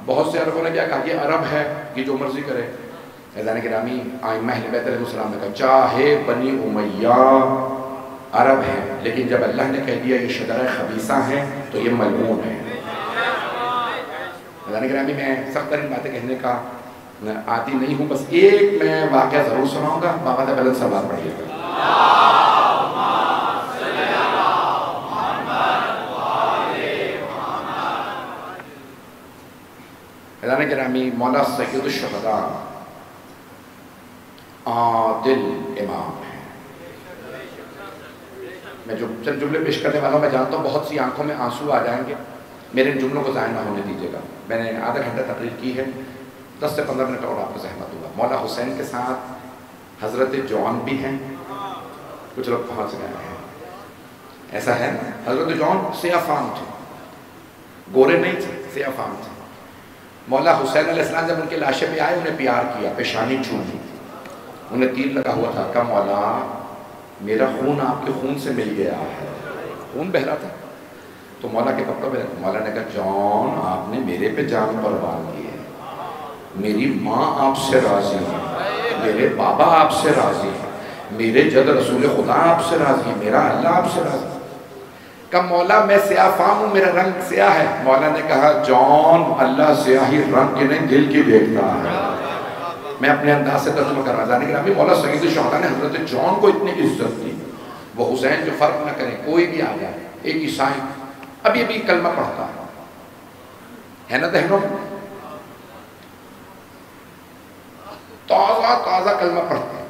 بہت سے عربوں نے کیا کہا یہ عرب ہے، یہ جو مرضی کرے۔ عزیزان گرامی، ائمہ اہل بیت علیہ السلام نے کہا چاہے بنی امیہ عرب ہے، لیکن جب اللہ نے کہہ دیا یہ شجرہ خبیثہ ہیں تو یہ ملعون ہے۔ عزیزان گرامی، میں سخت ترین باتیں کہنے کا عادی نہیں ہوں، بس ایک میں واقعہ ضرور سناؤں گا۔ بابا سے بلند سوال پڑھیے گا۔ عزیزان گرامی، مولا سید الشہداء عادل امام ہے۔ میں جو چند جملے پیش کرنے والا ہوں، میں جانتا ہوں بہت سی آنکھوں میں آنسو آ جائیں گے، میرے ان جملوں کو ضائع نہ ہونے دیجیے گا۔ میں نے آدھا گھنٹہ تقریر کی ہے، 10 سے 15 منٹ اور آپ کو زحمت ہوگا۔ مولا حسین کے ساتھ حضرت جوان بھی ہیں، کچھ لوگ پہنچ گئے ہیں۔ ایسا ہے نا. حضرت جون سیاہ فام تھے, گورے نہیں تھے, سیاہ فام تھے. مولا حسین علیہ السلام جب ان کے لاشے پہ آئے, انہیں پیار کیا, پیشانی چومی, انہیں تیر لگا ہوا تھا. کہا مولا میرا خون آپ کے خون سے مل گیا ہے, خون بہ رہا تھا. تو مولا کے کپڑوں پہ, مولا نے کہا جون آپ نے میرے پہ جان قربان کی ہے, میری ماں آپ سے راضی ہے, میرے بابا آپ سے راضی ہے, میرے جد رسول خدا آپ سے راضی ہے, میرا اللہ آپ سے راضی ہے. کہ مولا میں سیاہ فام ہوں, میرا رنگ سیاہ ہے. مولا نے کہا جون اللہ سیاہی رنگ کے نہیں دل کی دیکھتا ہے. میں اپنے انداز سے ترجمہ کر رہا. جانے کے نام مولا سید الشہداء نے حضرت جون کو اتنی عزت دی. وہ حسین جو فرق نہ کریں, کوئی بھی آ جائے, ایک عیسائی ابھی ابھی کلمہ پڑھتا ہے نا دہنوں, تازہ کلمہ پڑھتے ہیں.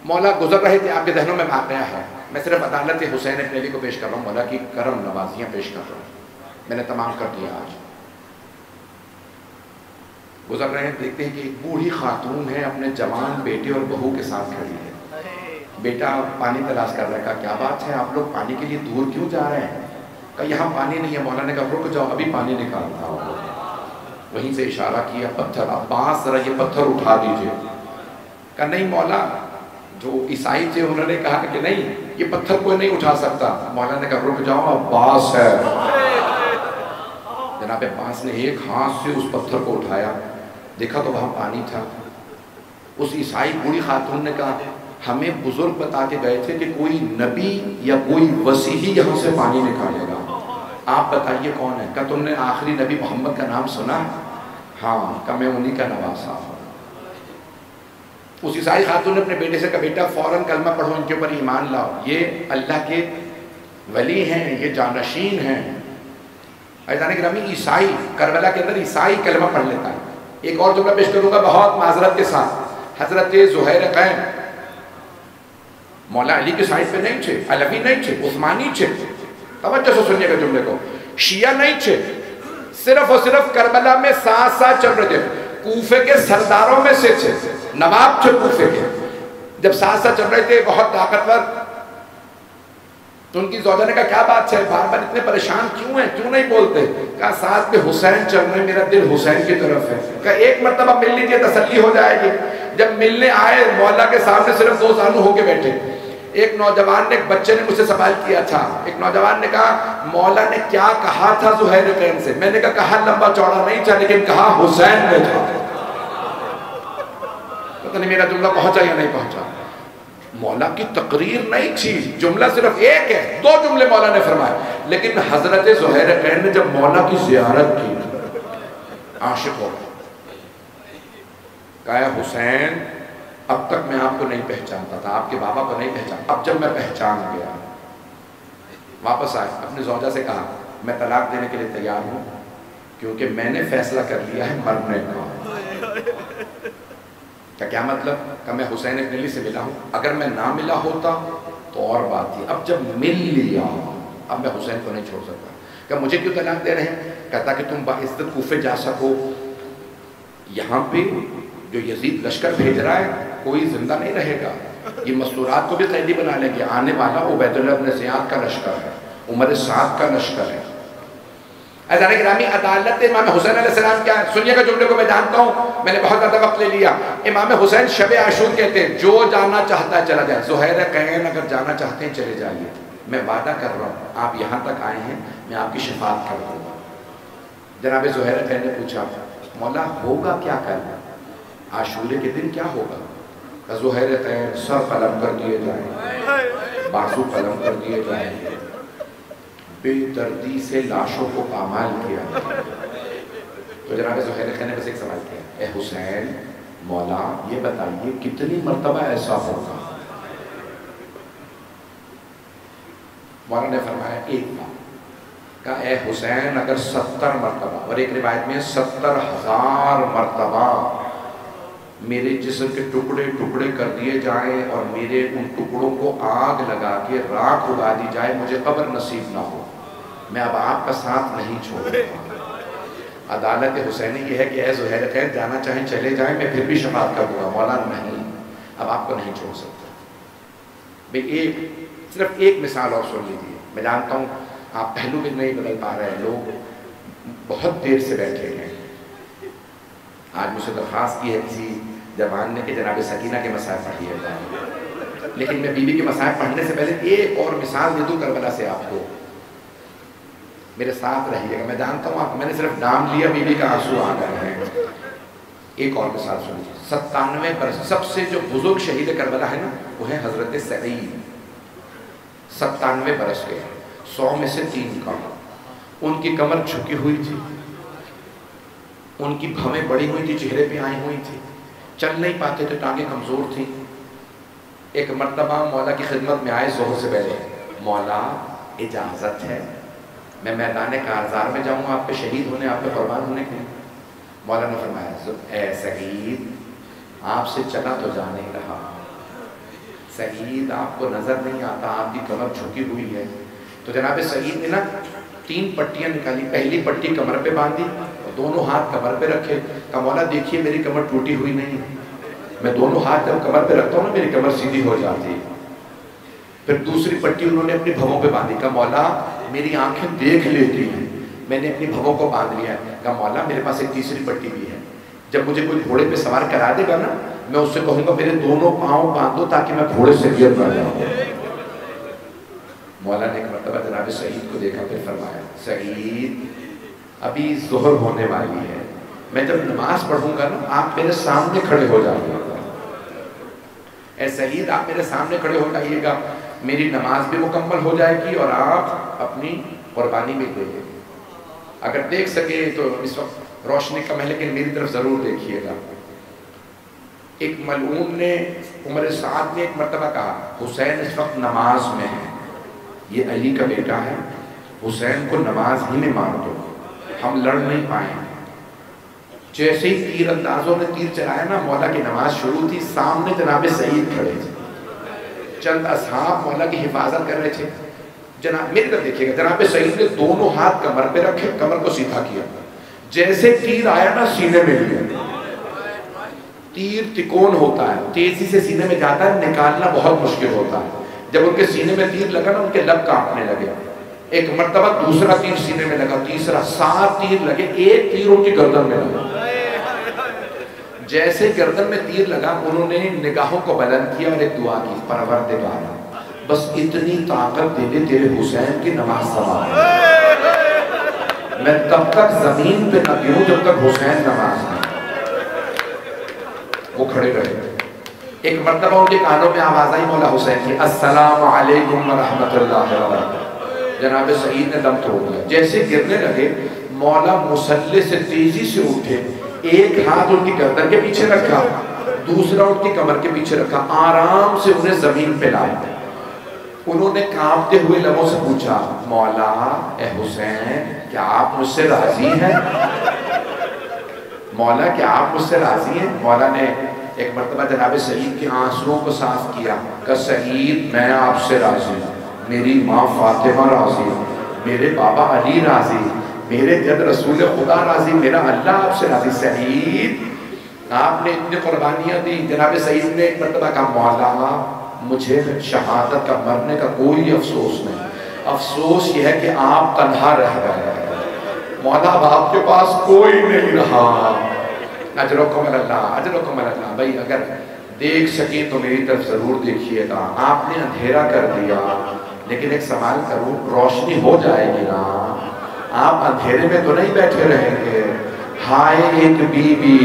مولا گزر رہے تھے, آپ کے ذہنوں میں واقعہ ہے. میں صرف عدالت حسین ابن علی کو پیش کر رہا ہوں, مولا کی کرم نوازیاں پیش کر رہا ہوں. میں نے تمام کر دیا. آج گزر رہے ہیں, دیکھتے ہیں کہ ایک بوڑھی خاتون ہے, اپنے جوان بیٹے اور بہو کے ساتھ کھڑی ہے. بیٹا پانی تلاش کر رہا ہے. کہا کیا بات ہے, آپ لوگ پانی کے لیے دور کیوں جا رہے ہیں؟ کہا یہاں پانی نہیں ہے. مولا نے کہا رک جاؤ, ابھی پانی نکالتا ہوں. وہیں سے اشارہ کیا, پتھر, عباس ذرا یہ پتھر اٹھا دیجئے. کہا نہیں مولا, جو عیسائی تھے انہوں نے کہا کہ نہیں یہ پتھر کوئی نہیں اٹھا سکتا. مولا نے کہا رک جاؤ, عباس ہے. جناب عباس نے ایک ہاتھ سے اس پتھر کو اٹھایا, دیکھا تو وہاں پانی تھا. اس عیسائی بوڑھی خاتون نے کہا ہمیں بزرگ بتا کے گئے تھے کہ کوئی نبی یا کوئی وسیحی یہاں سے پانی نکالے گا, آپ بتائیے کون ہے؟ کہا تم نے آخری نبی محمد کا نام سنا؟ ہاں. کہا میں انہی کا نواسا ہوں. اس عیسائی خاتون نے اپنے بیٹے سے کہا بیٹا فوراً کلمہ پڑھو, ان کے اوپر ایمان لاؤ, یہ اللہ کے ولی ہیں, یہ جانشین ہیں. عزیزان گرامی, عیسائی کربلا کے اندر عیسائی کلمہ پڑھ لیتا ہے. ایک اور جملہ پیش کروں گا بہت معذرت کے ساتھ. حضرت زہیر قین مولا علی کے سائڈ پہ نہیں تھے, علوی نہیں تھے, عثمانی تھے. توجہ سے سنیے گا جملے کو, شیعہ نہیں تھے, صرف اور صرف کربلا میں ساتھ ساتھ چل رہے تھے. کوفے کے سرداروں میں سے تھے, نواب تھے کوفے کے. جب ساتھ ساتھ چل رہے تھے, بہت طاقتور. تو ان کی زوجہ نے کہا کیا بات ہے, بار بار اتنے پریشان کیوں ہیں, کیوں نہیں بولتے؟ کہا ساتھ میں حسین چل رہے, میرا دل حسین کی طرف ہے. کہا ایک مرتبہ مل لیجیے, تسلی ہو جائے گی. جب ملنے آئے, مولا کے سامنے صرف 2 زانو ہو کے بیٹھے. ایک نوجوان نے, ایک بچے نے مجھ سے سوال کیا تھا. ایک نوجوان نے کہا مولا نے کیا کہا تھا زہیر قین سے؟ میں نے کہا لمبا چوڑا نہیں تھا, لیکن کہا حسین نے تھا. پتہ نہیں میرا جملہ پہنچا یا نہیں پہنچا. مولا کی تقریر نہیں تھی, جملہ صرف ایک ہے, 2 جملے مولا نے فرمائے. لیکن حضرت زہیر قین نے جب مولا کی زیارت کی, عاشق ہو گئے. کہا حسین اب تک میں آپ کو نہیں پہچانتا تھا, آپ کے بابا کو نہیں پہچانتا, اب جب میں پہچان گیا. واپس آئے, اپنی زوجہ سے کہا میں طلاق دینے کے لیے تیار ہوں, کیونکہ میں نے فیصلہ کر لیا ہے مرنے کا. کیا مطلب؟ کہ میں حسین ابن علی سے ملا ہوں, اگر میں نہ ملا ہوتا تو اور بات تھی, اب جب مل لیا اب میں حسین کو نہیں چھوڑ سکتا. کہ مجھے کیوں طلاق دے رہے ہیں؟ کہتا کہ تم باعزت کوفے جا سکو. یہاں پہ جو یزید لشکر بھیج رہا ہے کوئی زندہ نہیں رہے گا, یہ مستورات کو بھی قیدی بنا لیں گے. آنے والا عبید اللہ بن زیاد کا لشکر ہے, عمر سعد کا لشکر ہے. عزیزان گرامی, عدالت امام حسین علیہ السلام کیا ہے؟ سنیے گا جملے کو, میں جانتا ہوں میں نے بہت زیادہ وقت لے لیا. امام حسین شب عاشور کہتے ہیں جو جانا چاہتا ہے چلا جائے. زہیر قین اگر جانا چاہتے ہیں چلے جائیے, میں وعدہ کر رہا ہوں آپ یہاں تک آئے ہیں, میں آپ کی شفاعت کر دوں گا. جناب زہیر قین نے پوچھا مولا ہوگا کیا کرنا, عاشورے کے دن کیا ہوگا؟ زہیر قین سر قلم کر دیے جائیں, بازو قلم کر دیے جائیں, بے دردی سے لاشوں کو پامال کیا. تو جناب زہیر قین نے بس ایک سوال کیا, اے حسین مولا یہ بتائیے کتنی مرتبہ ایسا ہوگا؟ مولا نے فرمایا ایک بار. کہا اے حسین اگر 70 مرتبہ, اور ایک روایت میں 70,000 مرتبہ میرے جسم کے ٹکڑے ٹکڑے کر دیے جائیں اور میرے ان ٹکڑوں کو آگ لگا کے راکھ اگا دی جائے, مجھے قبر نصیب نہ ہو, میں اب آپ کا ساتھ نہیں چھوڑوں گا. عدالت حسینی یہ ہے کہ اے زہیر قین جانا چاہیں چلے جائیں, میں پھر بھی شفاعت کر دوں گا. مولا نہیں, اب آپ کو نہیں چھوڑ سکتا. بھئی صرف ایک مثال اور سن لیجیے. میں جانتا ہوں آپ پہلو بھی نہیں بدل پا رہے ہیں، لوگ بہت دیر سے بیٹھے ہیں. آج مجھ سے درخواست کی ہے کسی جوان نے کہ جناب سکینہ کے مصائب پڑھیے گا، لیکن میں بیوی کے مصائب پڑھنے سے پہلے ایک اور مثال دے دوں کربلا سے آپ کو. میرے ساتھ رہیے گا. میں جانتا ہوں آپ، میں نے صرف نام لیا، بیوی کا آنسو آ گئے ہیں. ایک اور مثال سنیے. 97 برس سب سے جو بزرگ شہید کربلا ہے نا، وہ ہے حضرت سعید. 97 برس کے، 100 میں سے 3 کا. ان کی کمر جھکی ہوئی تھی، ان کی بھویں بڑی ہوئی تھی، چہرے پہ آئی ہوئی تھی، چل نہیں پاتے تھے، ٹانگیں کمزور تھیں. ایک مرتبہ مولا کی خدمت میں آئے ظہر سے پہلے. مولا اجازت ہے میں میدان کارزار میں جاؤں آپ پہ شہید ہونے، آپ پہ قربان ہونے کے لیے؟ مولا نے فرمایا اے سعید، آپ سے چلا تو جا نہیں رہا. سعید آپ کو نظر نہیں آتا، آپ کی کمر جھکی ہوئی ہے. تو جناب سعید نے نا 3 پٹیاں نکالی. پہلی پٹی کمر پہ باندھی اور دونوں ہاتھ کمر پہ رکھے. کہا مولا دیکھیے میری کمر ٹوٹی ہوئی نہیں، میں دونوں ہاتھ جب کمر پہ رکھتا ہوں نا میری کمر سیدھی ہو جاتی. پھر دوسری پٹی انہوں نے اپنی بھووں پہ باندھی. کہا مولا میری آنکھیں دیکھ لیتی ہیں، میں نے اپنی بھووں کو باندھ لیا ہے. کہا مولا میرے پاس ایک تیسری پٹی بھی ہے، جب مجھے کوئی گھوڑے پہ سوار کرا دے گا نا، میں اس سے کہوں گا میرے دونوں پاؤں باندھو تاکہ میں گھوڑے سے گر نہ جاؤں. مولا نے ایک مرتبہ جناب سعید کو دیکھا، پھر فرمایا سعید ابھی ظہر ہونے والی ہے، میں جب نماز پڑھوں گا نا آپ میرے سامنے کھڑے ہو جائیے گا. اے سعید آپ میرے سامنے کھڑے ہو جائیے گا، میری نماز بھی مکمل ہو جائے گی اور آپ اپنی قربانی بھی دے گے. اگر دیکھ سکے تو اس وقت روشنی کم ہے لیکن میری طرف ضرور دیکھیے گا. ایک ملعون نے عمر سعد نے ایک مرتبہ کہا حسین اس وقت نماز میں ہے، یہ علی کا بیٹا ہے، حسین کو نماز ہی میں مار دو، ہم لڑ نہیں پائیں. جیسے ہی تیر اندازوں نے تیر چلایا نا، مولا کی نماز شروع تھی، سامنے جناب سعید کھڑے تھے، چند اصحاب مولا کی حفاظت کر رہے تھے. جناب میری طرف دیکھیے گا، جناب سعید نے دونوں ہاتھ کمر پہ رکھے، کمر کو سیدھا کیا، جیسے تیر آیا نا سینے میں لیا. تیر تکون ہوتا ہے، تیزی سے سینے میں جاتا ہے، نکالنا بہت مشکل ہوتا ہے. جب ان کے سینے میں تیر لگا نا ان کے لب کانپنے لگے. ایک مرتبہ دوسرا تیر سینے میں لگا، تیسرا، 7 تیر لگے. ایک تیر ان کی گردن میں لگا. جیسے گردن میں تیر لگا انہوں نے نگاہوں کو بلند کیا اور ایک دعا کی، پروردگار بس اتنی طاقت دے دے تیرے حسین کی نماز ثواب، میں تب تک زمین پہ نہ گروں جب تک حسین نماز میں. وہ کھڑے رہے. ایک مرتبہ ان کے کانوں میں آواز آئی مولا حسین کی، السلام علیکم ورحمۃ اللہ وبرکاتہ. جناب سعید نے دم توڑ دیا. جیسے گرنے لگے مولا مصلی سے تیزی سے اٹھے، ایک ہاتھ ان کی گردن کے پیچھے رکھا، دوسرا ان کی کمر کے پیچھے رکھا، آرام سے انہیں زمین پہ لائے. انہوں نے کانپتے ہوئے لبوں سے پوچھا مولا اے حسین کیا آپ مجھ سے راضی ہیں؟ مولا کیا آپ مجھ سے راضی ہیں؟ مولا نے ایک مرتبہ جناب سعید کے آنسوؤں کو صاف کیا، کہ سعید میں آپ سے راضی ہوں، میری ماں فاطمہ راضی، میرے بابا علی راضی، میرے جد رسول خدا راضی، میرا اللہ آپ سے راضی. سعید آپ نے اتنی قربانیاں دی. جناب سعید نے ایک مرتبہ کہا مولا مجھے شہادت کا مرنے کا کوئی افسوس نہیں، افسوس یہ ہے کہ آپ تنہا رہ گئے. مولا اب آپ کے پاس کوئی نہیں رہا. اجرکم اللہ، اجرکم اللہ. بھائی اگر دیکھ سکیں تو میری طرف ضرور دیکھیے گا. آپ نے اندھیرا کر دیا، لیکن ایک سوال کروں، روشنی ہو جائے گی نا؟ آپ اندھیرے میں تو نہیں بیٹھے رہیں گے. ہائے ایک بی بی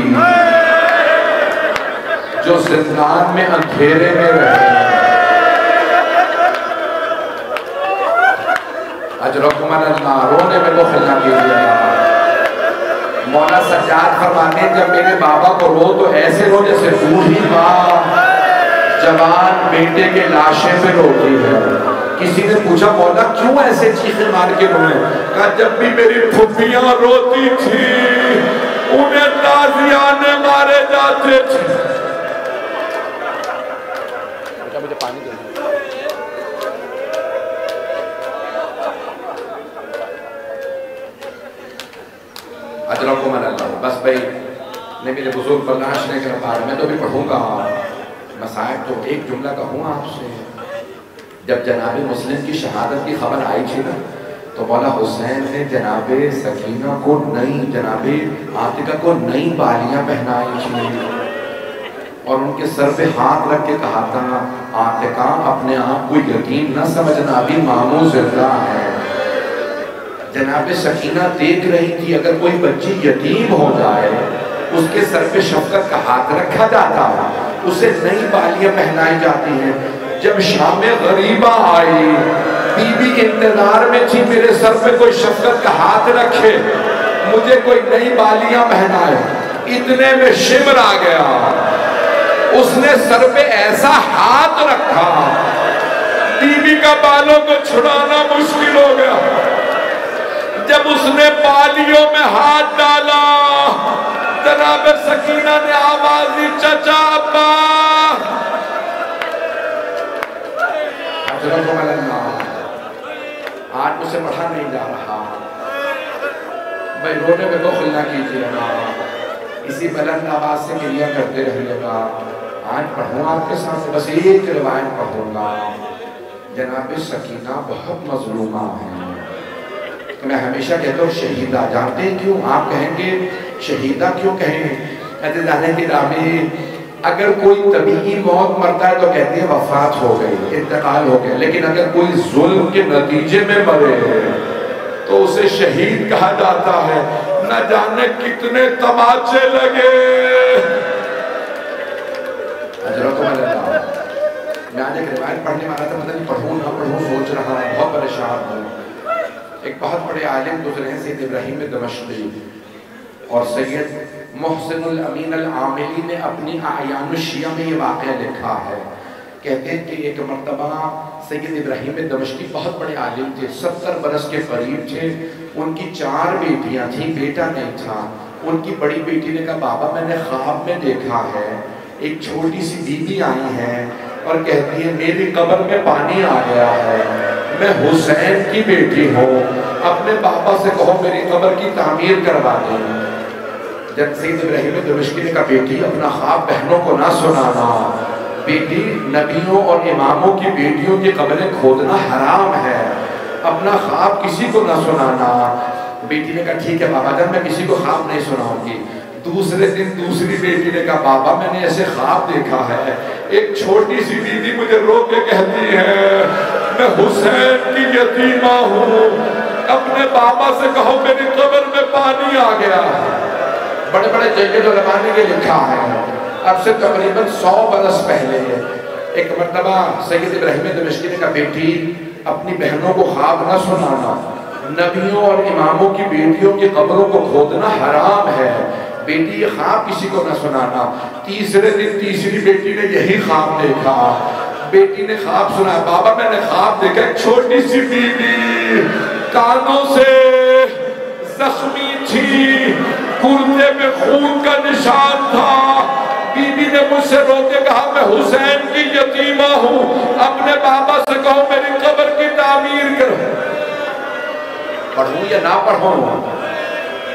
جو زندان میں اندھیرے میں رہے. اجرکم اللہ. رونے میں بخل نہ کیجیے. مولا سجاد فرماتے ہیں جب میرے بابا کو رو تو ایسے رو جیسے بوڑھی ماں جوان بیٹے کے لاشے پہ روتی ہے. کسی نے پوچھا مولا کیوں ایسے چیخیں مار کے روئے؟ کہا جب بھی میری پھپھیاں روتی تھی انہیں تازیانے مارے جاتے تھے. مجھے پانی دے. اجرکم اللہ. بس بھائی میں میرے بزرگ برداشت نہیں کر پا رہا. میں تو بھی پڑھوں گا مسائل تو ایک جملہ کہوں آپ سے. جب جناب مسلم کی شہادت کی خبر آئی تھی نا تو مولا حسین نے جناب سکینہ کو جناب عاتقہ کو نئی بالیاں پہنائی تھی اور ان کے سر پہ ہاتھ رکھ کے کہا تھا عاتقہ اپنے آپ کو یتیم نہ سمجھنا، ابھی ماموں زندہ ہے۔ جناب سکینہ دیکھ رہی تھی اگر کوئی بچی یتیم ہو جائے اس کے سر پہ شفقت کا ہاتھ رکھا جاتا ہے، اسے نئی بالیاں پہنائی جاتی ہیں۔ جب شام غریبہ آئی بی بی انتظار میں تھی میرے سر پہ کوئی شفقت کا ہاتھ رکھے، مجھے کوئی نئی بالیاں پہنائے۔ اتنے میں شمر آ گیا، اس نے سر پہ ایسا ہاتھ رکھا بی بی کا بالوں کو چھڑانا مشکل ہو گیا۔ جب اس نے بالیوں میں ہاتھ ڈالا جناب سکینہ نے آواز دی چچا ابا، آج مجھ سے پڑھا نہیں جا رہا، میں رونے میں بخل نہ کیجیے گا، اسی بلند آواز سے گریہ کرتے رہیے گا۔ آج پڑھوں آپ کے ساتھ بس ایک روایت پڑھوں گا۔ جناب سکینہ بہت مظلومہ ہیں، میں ہمیشہ کہتا ہوں شہیدہ، جانتے ہیں کیوں؟ آپ کہیں گے شہیدہ کیوں کہیں؟ کہتے جانے کی رامی اگر کوئی طبیعی موت مرتا ہے تو کہتے ہیں وفات ہو گئی، انتقال ہو گیا، لیکن اگر کوئی ظلم کے نتیجے میں مرے تو اسے شہید کہا جاتا ہے۔ نہ جانے کتنے تماچے لگے۔ حضرت اللہ، میں آج ایک روایت پڑھنے والا تھا، پتہ نہیں پڑھوں نہ پڑھوں سوچ رہا ہوں، بہت پریشان ہوں۔ ایک بہت بڑے عالم گزرے ہیں سید ابراہیم دمشقی، اور سید محسن الامین العاملی نے اپنی اعیان الشیعہ میں یہ واقعہ لکھا ہے۔ کہتے ہیں کہ ایک مرتبہ سید ابراہیم دمشقی بہت بڑے عالم تھے، 70 برس کے قریب تھے، ان کی 4 بیٹیاں تھیں، بیٹا نہیں تھا۔ ان کی بڑی بیٹی نے کہا بابا میں نے خواب میں دیکھا ہے ایک چھوٹی سی بی بی آئی ہے اور کہتی ہے میری قبر میں پانی آ گیا ہے، میں حسین کی بیٹی ہوں، اپنے بابا سے کہو میری قبر کی تعمیر کروا دیں۔ جب سید ابراہیم دمشقی نے کہا بیٹی اپنا خواب بہنوں کو نہ سنانا، بیٹی نبیوں اور اماموں کی بیٹیوں کی قبریں کھودنا حرام ہے، اپنا خواب کسی کو نہ سنانا۔ بیٹی نے کہا ٹھیک ہے بابا جان میں کسی کو خواب نہیں سناؤں گی۔ دوسرے دن دوسری بیٹی نے کہا بابا میں نے ایسے خواب دیکھا ہے ایک چھوٹی سی بیوی مجھے رو کے کہتی ہے میں حسین کی یتیمہ ہوں، اپنے بابا سے کہو میری قبر میں پانی آ گیا۔ بڑے بڑے جید علماء نے یہ لکھا ہے، اب سے تقریباً 100 برس پہلے ایک مرتبہ سید ابراہیم دمشقی نے کہا بیٹی اپنی بہنوں کو خواب نہ سنانا، نبیوں اور اماموں کی بیٹیوں کی قبروں کو کھودنا حرام ہے، بیٹی یہ خواب کسی کو نہ سنانا۔ تیسرے دن تیسری بیٹی نے یہی خواب دیکھا، بیٹی نے خواب سنا بابا میں نے خواب دیکھا ایک چھوٹی سی بیوی کانوں سے زخمی تھی، کرتے میں خون کا نشان تھا، بی بی نے مجھ سے رو کے کہا میں حسین کی یتیمہ ہوں، اپنے بابا سے کہو میری قبر کی تعمیر کرو۔ پڑھوں یا نہ پڑھوں؟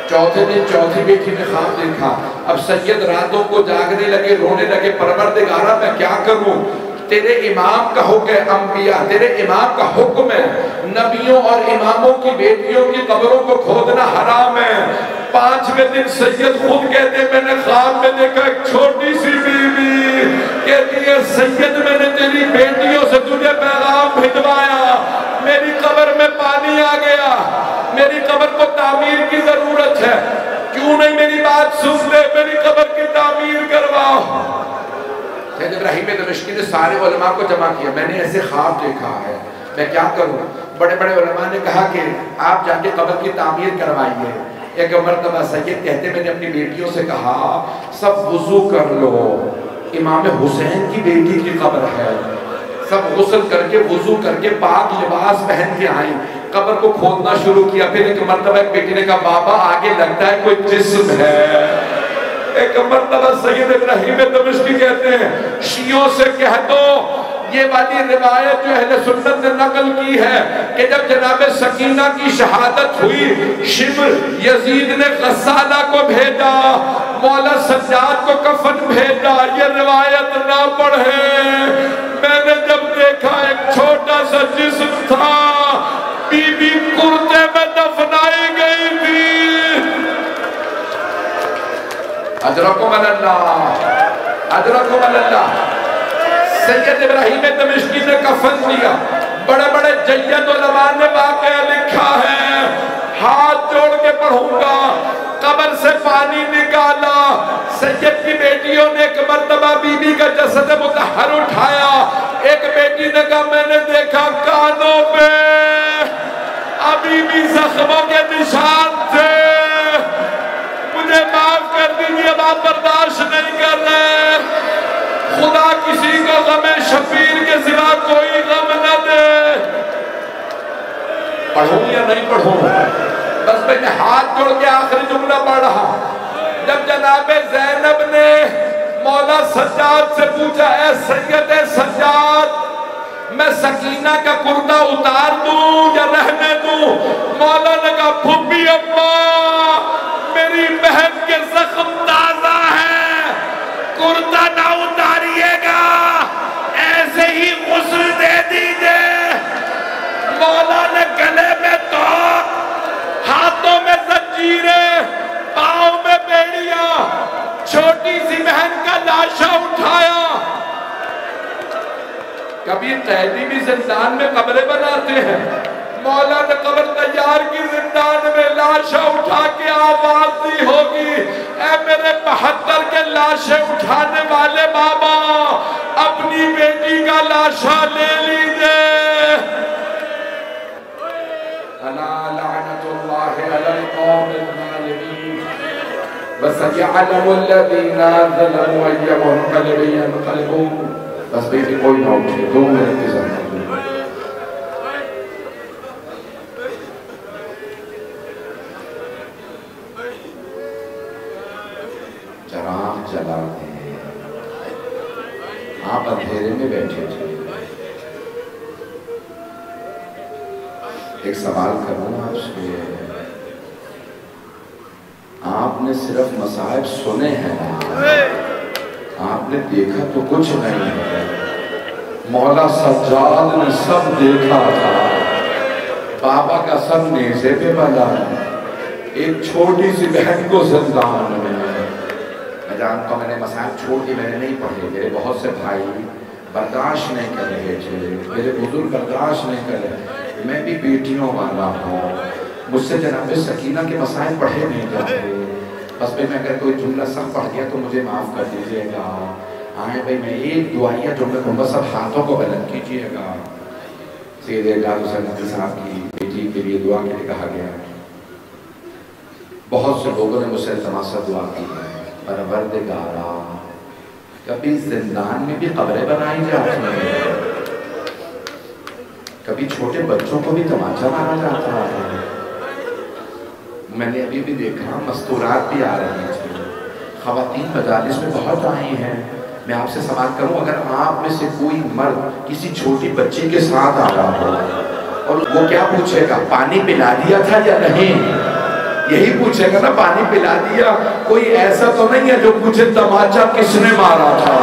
چوتھے دن چوتھی بیٹی نے خواب دیکھا، اب سید راتوں کو جاگنے لگے رونے لگے پروردگارہ میں کیا کروں، تیرے امام کا حکم ہے، انبیاء تیرے امام کا حکم ہے نبیوں اور اماموں کی بیٹیوں کی قبروں کو کھودنا حرام ہے۔ 5ویں دن سید خود کہتے ہیں میں نے خواب میں دیکھا ایک چھوٹی سی بیوی کہتی ہے سید میں نے تیری بیٹیوں سے تجھے پیغام بھجوایا، میری قبر میں پانی آ گیا، میری قبر کو تعمیر کی ضرورت ہے، کیوں نہیں میری بات سن لے، میری قبر کی تعمیر کرواؤ۔ سید ابراہیم دمشقی نے سارے علماء کو جمع کیا، میں نے ایسے خواب دیکھا ہے میں کیا کروں؟ بڑے بڑے علماء نے کہا کہ آپ جا کے قبر کی تعمیر کروائیے۔ ایک مرتبہ سید کہتے میں نے اپنی بیٹیوں سے کہا سب وضو کر لو، امام حسین کی بیٹی کی قبر ہے، سب غسل کر کے وضو کر کے پاک لباس پہن کے آئیں، قبر کو کھودنا شروع کیا۔ پھر ایک مرتبہ ایک بیٹی نے کہا بابا آگے لگتا ہے کوئی جسم ہے۔ ایک مرتبہ سید ابراہیم دمشقی کہتے ہیں شیعوں سے کہہ دو یہ والی روایت جو اہل سنت نے نقل کی ہے کہ جب جناب سکینہ کی شہادت ہوئی شمر یزید نے غسالہ کو بھیجا، مولا سجاد کو کفن بھیجا، یہ روایت نہ پڑھے۔ میں نے جب دیکھا ایک چھوٹا سا اجرکم اللہ، اجرکم اللہ۔ سید ابراہیم دمشقی نے کفن دیا، بڑے بڑے جید علماء نے واقعہ لکھا ہے، ہاتھ جوڑ کے پڑھوں گا، قبر سے پانی نکالا، سید کی بیٹیوں نے ایک مرتبہ بی بی کا جسد مطہر اٹھایا، ایک بیٹی نے کہا میں نے دیکھا کانوں پہ ابھی بھی زخموں کے نشان تھے، مجھے معاف کر دیجئے، اب آپ برداشت نہیں کر رہے، خدا کسی کو غم شبیر کے سوا کوئی غم نہ دے۔ پڑھوں یا نہیں پڑھوں؟ بس میں نے ہاتھ جوڑ کے آخری جملہ پڑھ رہا۔ جب جناب زینب نے مولا سجاد سے پوچھا اے سید سجاد میں سکینہ کا کرتا اتار دوں یا رہنے دوں، مولا نے کہا پھپھی اماں میری بہن کے زخم تازہ ہے، کرتا نہ اتاریے گا، ایسے ہی غسل دے دیجئے۔ مولا نے گلے میں توق، ہاتھوں میں زنجیریں، پاؤں میں بیڑیاں، چھوٹی سی بہن کا لاشا اٹھایا۔ کبھی قیدی بھی زندان میں قبریں بناتے ہیں، مولا نے قبر تیار کی زندان میں، لاشا اٹھا کے آواز دی ہوگی اے میرے 72 کے لاشیں اٹھانے والے بابا اپنی بیٹی کا لاشا لے لیجئے۔ الا لعنت اللہ علی القوم الظالمین وسيعلم الذین ظلموا أي منقلب ينقلبون۔ بس بیٹی کوئی نہ اٹھے، 2 منٹ کی زندگی۔ چراغ جلا دیں، آپ اندھیرے میں بیٹھے تھے۔ ایک سوال کروں آپ سے، آپ نے صرف مصائب سنے ہیں، آپ نے دیکھا تو کچھ نہیں ہے۔ مولا سجاد نے سب دیکھا تھا، بابا کا سر نیزے پہ بنا، ایک چھوٹی سی بہن کو زندان میں۔ میں جانتا ہوں میں نے مسائل چھوڑ دی، میں نے نہیں پڑھے، میرے بہت سے بھائی برداشت نہیں کر رہے تھے، میرے بزرگ برداشت نہیں کر رہے، میں بھی بیٹیوں والا ہوں، مجھ سے جناب سکینہ کے مسائل پڑھے نہیں جاتے، بس میں اگر کوئی جملہ سب پڑھ گیا تو مجھے معاف کر دیجئے گا۔ آئیں بھائی میں ایک دعائیہ جملہ کہوں گا، سب ہاتھوں کو بلند کیجئے گا۔ سید اعجاز حسین نقوی صاحب کی بیٹی کے لیے دعا کے لیے کہا گیا، بہت سے لوگوں نے مجھ سے التماس دعا کی ہے، پروردگارا کبھی زندان میں بھی قبریں بنائی جاتی ہیں، کبھی چھوٹے بچوں کو بھی تماچا مارا جاتا ہے۔ میں نے ابھی بھی دیکھا مستورات بھی آ رہی ہیں، خواتین مجالس میں بہت آئی ہیں۔ میں آپ سے سوال کروں، اگر آپ میں سے کوئی مرد کسی چھوٹی بچی کے ساتھ آ رہا ہو اور وہ کیا پوچھے گا، پانی پلا دیا تھا یا نہیں؟ یہی پوچھے گا نا، پانی پلا دیا۔ کوئی ایسا تو نہیں ہے جو پوچھے تماچا کس نے مارا تھا۔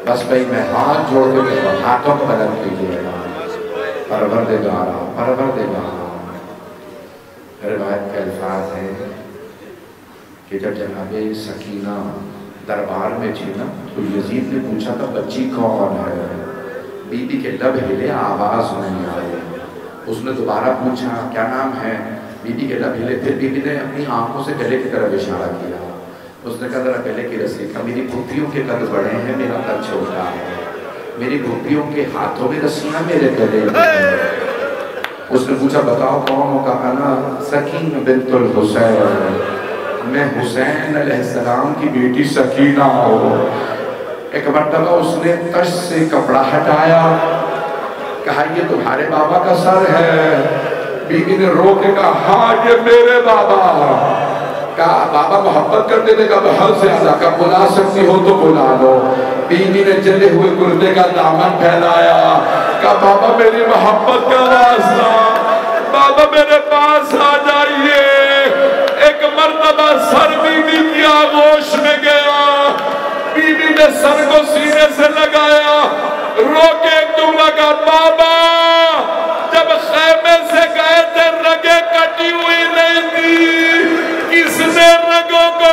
بس بھائی میں ہاتھ جوڑ کے ہاتھوں کو بلند کیجئے گا، پروردگارا پروردگارا۔ روایت کے الفاظ ہیں کہ جب جناب سکینہ دربار میں تھی نا تو یزید نے پوچھا تھا بچی کون ہے، بی بی کے لب ہلے، آواز نہیں آئی۔ اس نے دوبارہ پوچھا کیا نام ہے، بی بی کے لب ہلے، پھر بی بی نے اپنی آنکھوں سے گلے کی طرف اشارہ کیا۔ اس نے کہا ذرا گلے کی رسی کا، میری پھوپھیوں کے قد بڑے ہیں، میرا قد چھوٹا ہے، میری پھوپھیوں کے ہاتھوں میں رسیاں میرے گلے میں۔ اس نے پوچھا بتاؤ کون ہو، کہا نا سکین بنت الحسین، میں حسین علیہ السلام کی بیٹی سکینہ ہوں۔ ایک مرتبہ اس نے تش سے کپڑا ہٹایا، کہا یہ تمہارے بابا کا سر ہے۔ بی بی نے رو کے کہا ہاں یہ میرے بابا۔ کہا بابا محبت کرتے تھے، کہا بہت زیادہ، کہا بلا سکتی ہو تو بلا لو۔ بی بی نے جلے ہوئے کرتے کا دامن پھیلایا، کہا بابا میری محبت کا واسطہ، بابا میرے پاس آ جائیے۔ ایک مرتبہ سر بی بی کی آغوش میں گیا، بی بی نے سر کو سینے سے لگایا، رو کے ایک جملہ کہا بابا جب خیمے سے گئے تھے رگیں کٹی ہوئی نہیں تھی، کس نے رگوں کو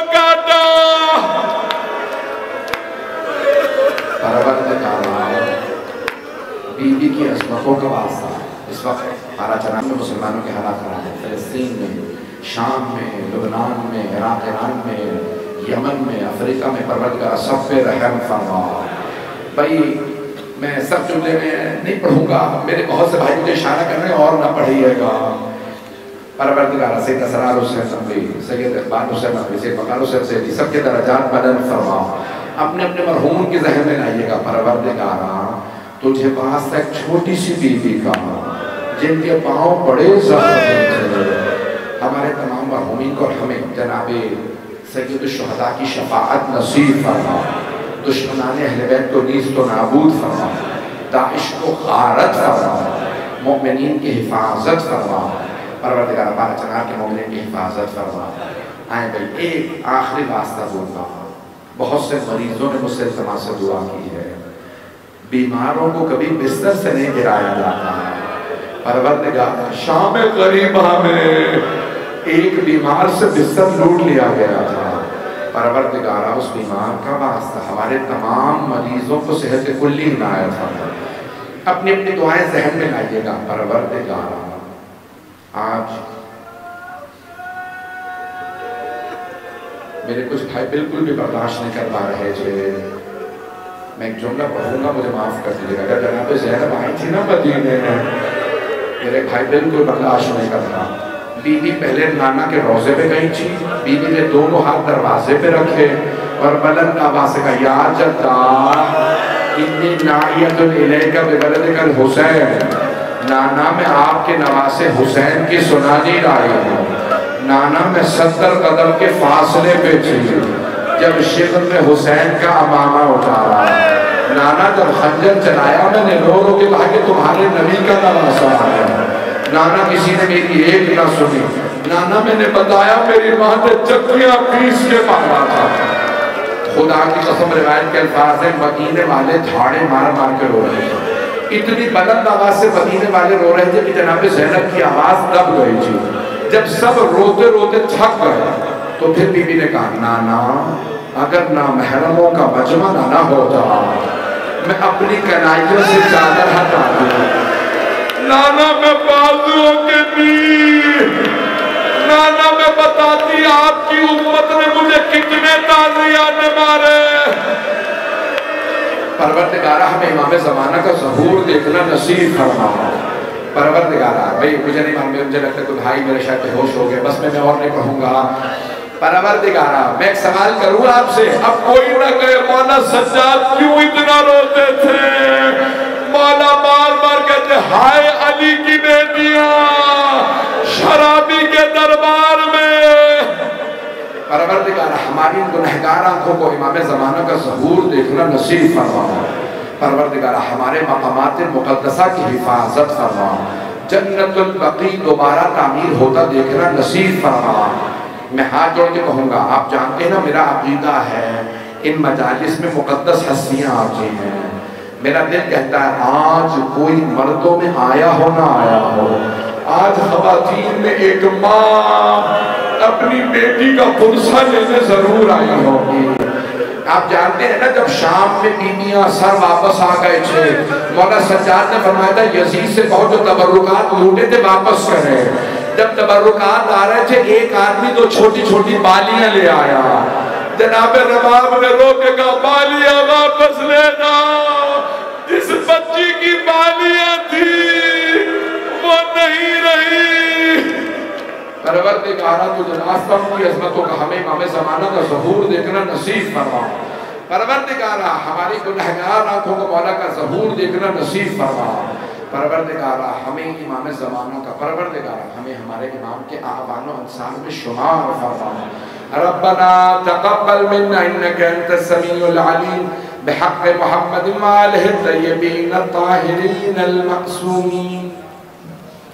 عراق ایران میں، یمن میں، افریقہ میں پروردگار سب پہ رحم فرما۔ بھائی میں سب جملے میں نہیں پڑھوں گا، میرے بہت سے بھائی مجھے اشارہ کر رہے ہیں اور نہ پڑھیے گا۔ پروردگار سید اسرار حسین نقوی، سید اقبال حسین نقوی، سید وقار حسین سیدی، سب کے درجات بلند فرما۔ اپنے اپنے مرحوم کی ذہن میں لائیے گا، پروردگارا تجھے واسطہ ایک چھوٹی سی بیوی کا جن کے پاؤں بڑے زخم تھے، ہمارے تمام مرحومین کو اور ہمیں جناب سید الشہداء کی شفاعت نصیب فرما، دشمنان اہل بیت کو نیست و نابود فرما، داعش کو غارت فرما، مومنین کی حفاظت فرما، پروردگار بارہ چنار کے مومنین کی حفاظت فرما۔ آئیں بھائی ایک آخری واسطہ بولنا، بہت سے مریضوں نے مجھ سے التماس سے دعا کی ہے، بیماروں کو کبھی بستر سے نہیں گرایا جاتا ہے، پروردگار شام غریبہ میں ایک بیمار سے بستر لوٹ لیا گیا تھا، پروردگارہ اس بیمار کا واسطہ ہمارے تمام مریضوں کو صحت کلی عنایت فرما۔ اپنی اپنی دعائیں ذہن میں لائیے گا، پروردگارہ آج میرے کچھ بھائی بالکل بھی برداشت نہیں کر پا رہے تھے، میں ایک جملہ پڑھوں گا، مجھے معاف کر دیجیے گا، اگر جناب زینب آئی تھی نا مدینے میں، میرے بھائی بالکل برداشت نہیں کرتا۔ بی بی پہلے نانا کے روضے پہ گئی تھی، بی بی نے دونوں ہاتھ دروازے پہ رکھے اور بلند آواز سے کہا، یا جدہ انی نائیت الیک بولدک الحسین، نانا میں آپ کے نواسے حسین کی سنانی لائی ہوں، نانا میں 70 قدم کے فاصلے پہ تھی جب شبر میں حسین کا امامہ اتارا، نانا جب خنجر چلایا میں نے رو رو کے کہا کہ تمہارے نبی کا نواسا ہے، نانا کسی نے میری ایک نہ سنی، نانا میں نے بتایا میری ماں نے چکیاں پیس کے مارا تھا، خدا کی قسم روایت کے الفاظ ہیں مدینے والے دھاڑے مار مار کے رو رہے تھے، اتنی بلند آواز سے مدینے والے رو رہے تھے کہ جناب زینب کی آواز دب گئی تھی، جب سب روتے روتے تھک گئے تو پھر بی بی نے کہا، نانا اگر نامحرموں کا مجمع نہ ہوتا میں اپنی کنائیوں سے چادر ہٹا دوں، نانا میں بازوؤں کے بھی، نانا میں بتاتی آپ کی امت نے مجھے کتنے تازیات مارے۔ پروردگارہ ہمیں امام زمانہ کا ظہور دیکھنا نصیب فرما۔ پروردگارہ بھئی مجھے نہیں معلوم، مجھے لگتا ہے کہ بھائی میرے شاید بے ہوش ہو گئے، بس میں اور نہیں پڑھوں گا۔ پروردگارہ میں ایک سوال کروں آپ سے، اب کوئی نہ کہے مولا سجاد کیوں اتنا روتے تھے، مولا بار بار کہتے ہائے علی کی بیٹیاں شرابی کے دربار میں۔ پروردگارہ ہماری گنہگار آنکھوں کو امام زمانہ کا ظہور دیکھنا نصیب فرما۔ پروردگارہ ہمارے مقامات مقدسہ کی حفاظت فرما، جنت البقیع دوبارہ تعمیر ہوتا دیکھنا نصیب فرما۔ میں ہاتھ جوڑ کے کہوں گا، آپ جانتے ہیں نا میرا عقیدہ ہے ان مجالس میں مقدس ہستیاں آتی ہیں، میرا دل کہتا ہے آج کوئی مردوں میں آیا ہو نہ آیا ہو، آج خواتین میں ایک ماں اپنی بیٹی کا پرسہ لینے ضرور آئی ہوگی۔ آپ جانتے ہیں نا جب شام میں بیویاں سر واپس آ گئے تھے، مولا سجاد نے فرمایا تھا یزید سے بہت جو تبرکات لوٹے تھے واپس کریں، جب تبرکات آ رہے تھے ایک آدمی تو چھوٹی چھوٹی بالیاں لے آیا، جناب رباب نے رو کے کہا بالیاں واپس لے جاؤ، جس بچی کی بالیاں تھی وہ نہیں رہی۔ پروردگارہ تو جناستم کی عظمتوں کا ہمیں امام زمانہ کا ظہور دیکھنا نصیب فرما۔ پروردگارہ ہماری گنہگار آنکھوں کو مولا کا ظہور دیکھنا نصیب فرما۔ پروردگارہ ہمیں امام زمانہ کا، پروردگارہ ہمیں ہمارے امام کے آبان و انسان میں شمار فرما۔ ربنا تقبل منا انك انت السميع العليم بحق محمد وآله الطيبين الطاهرين المعصومين۔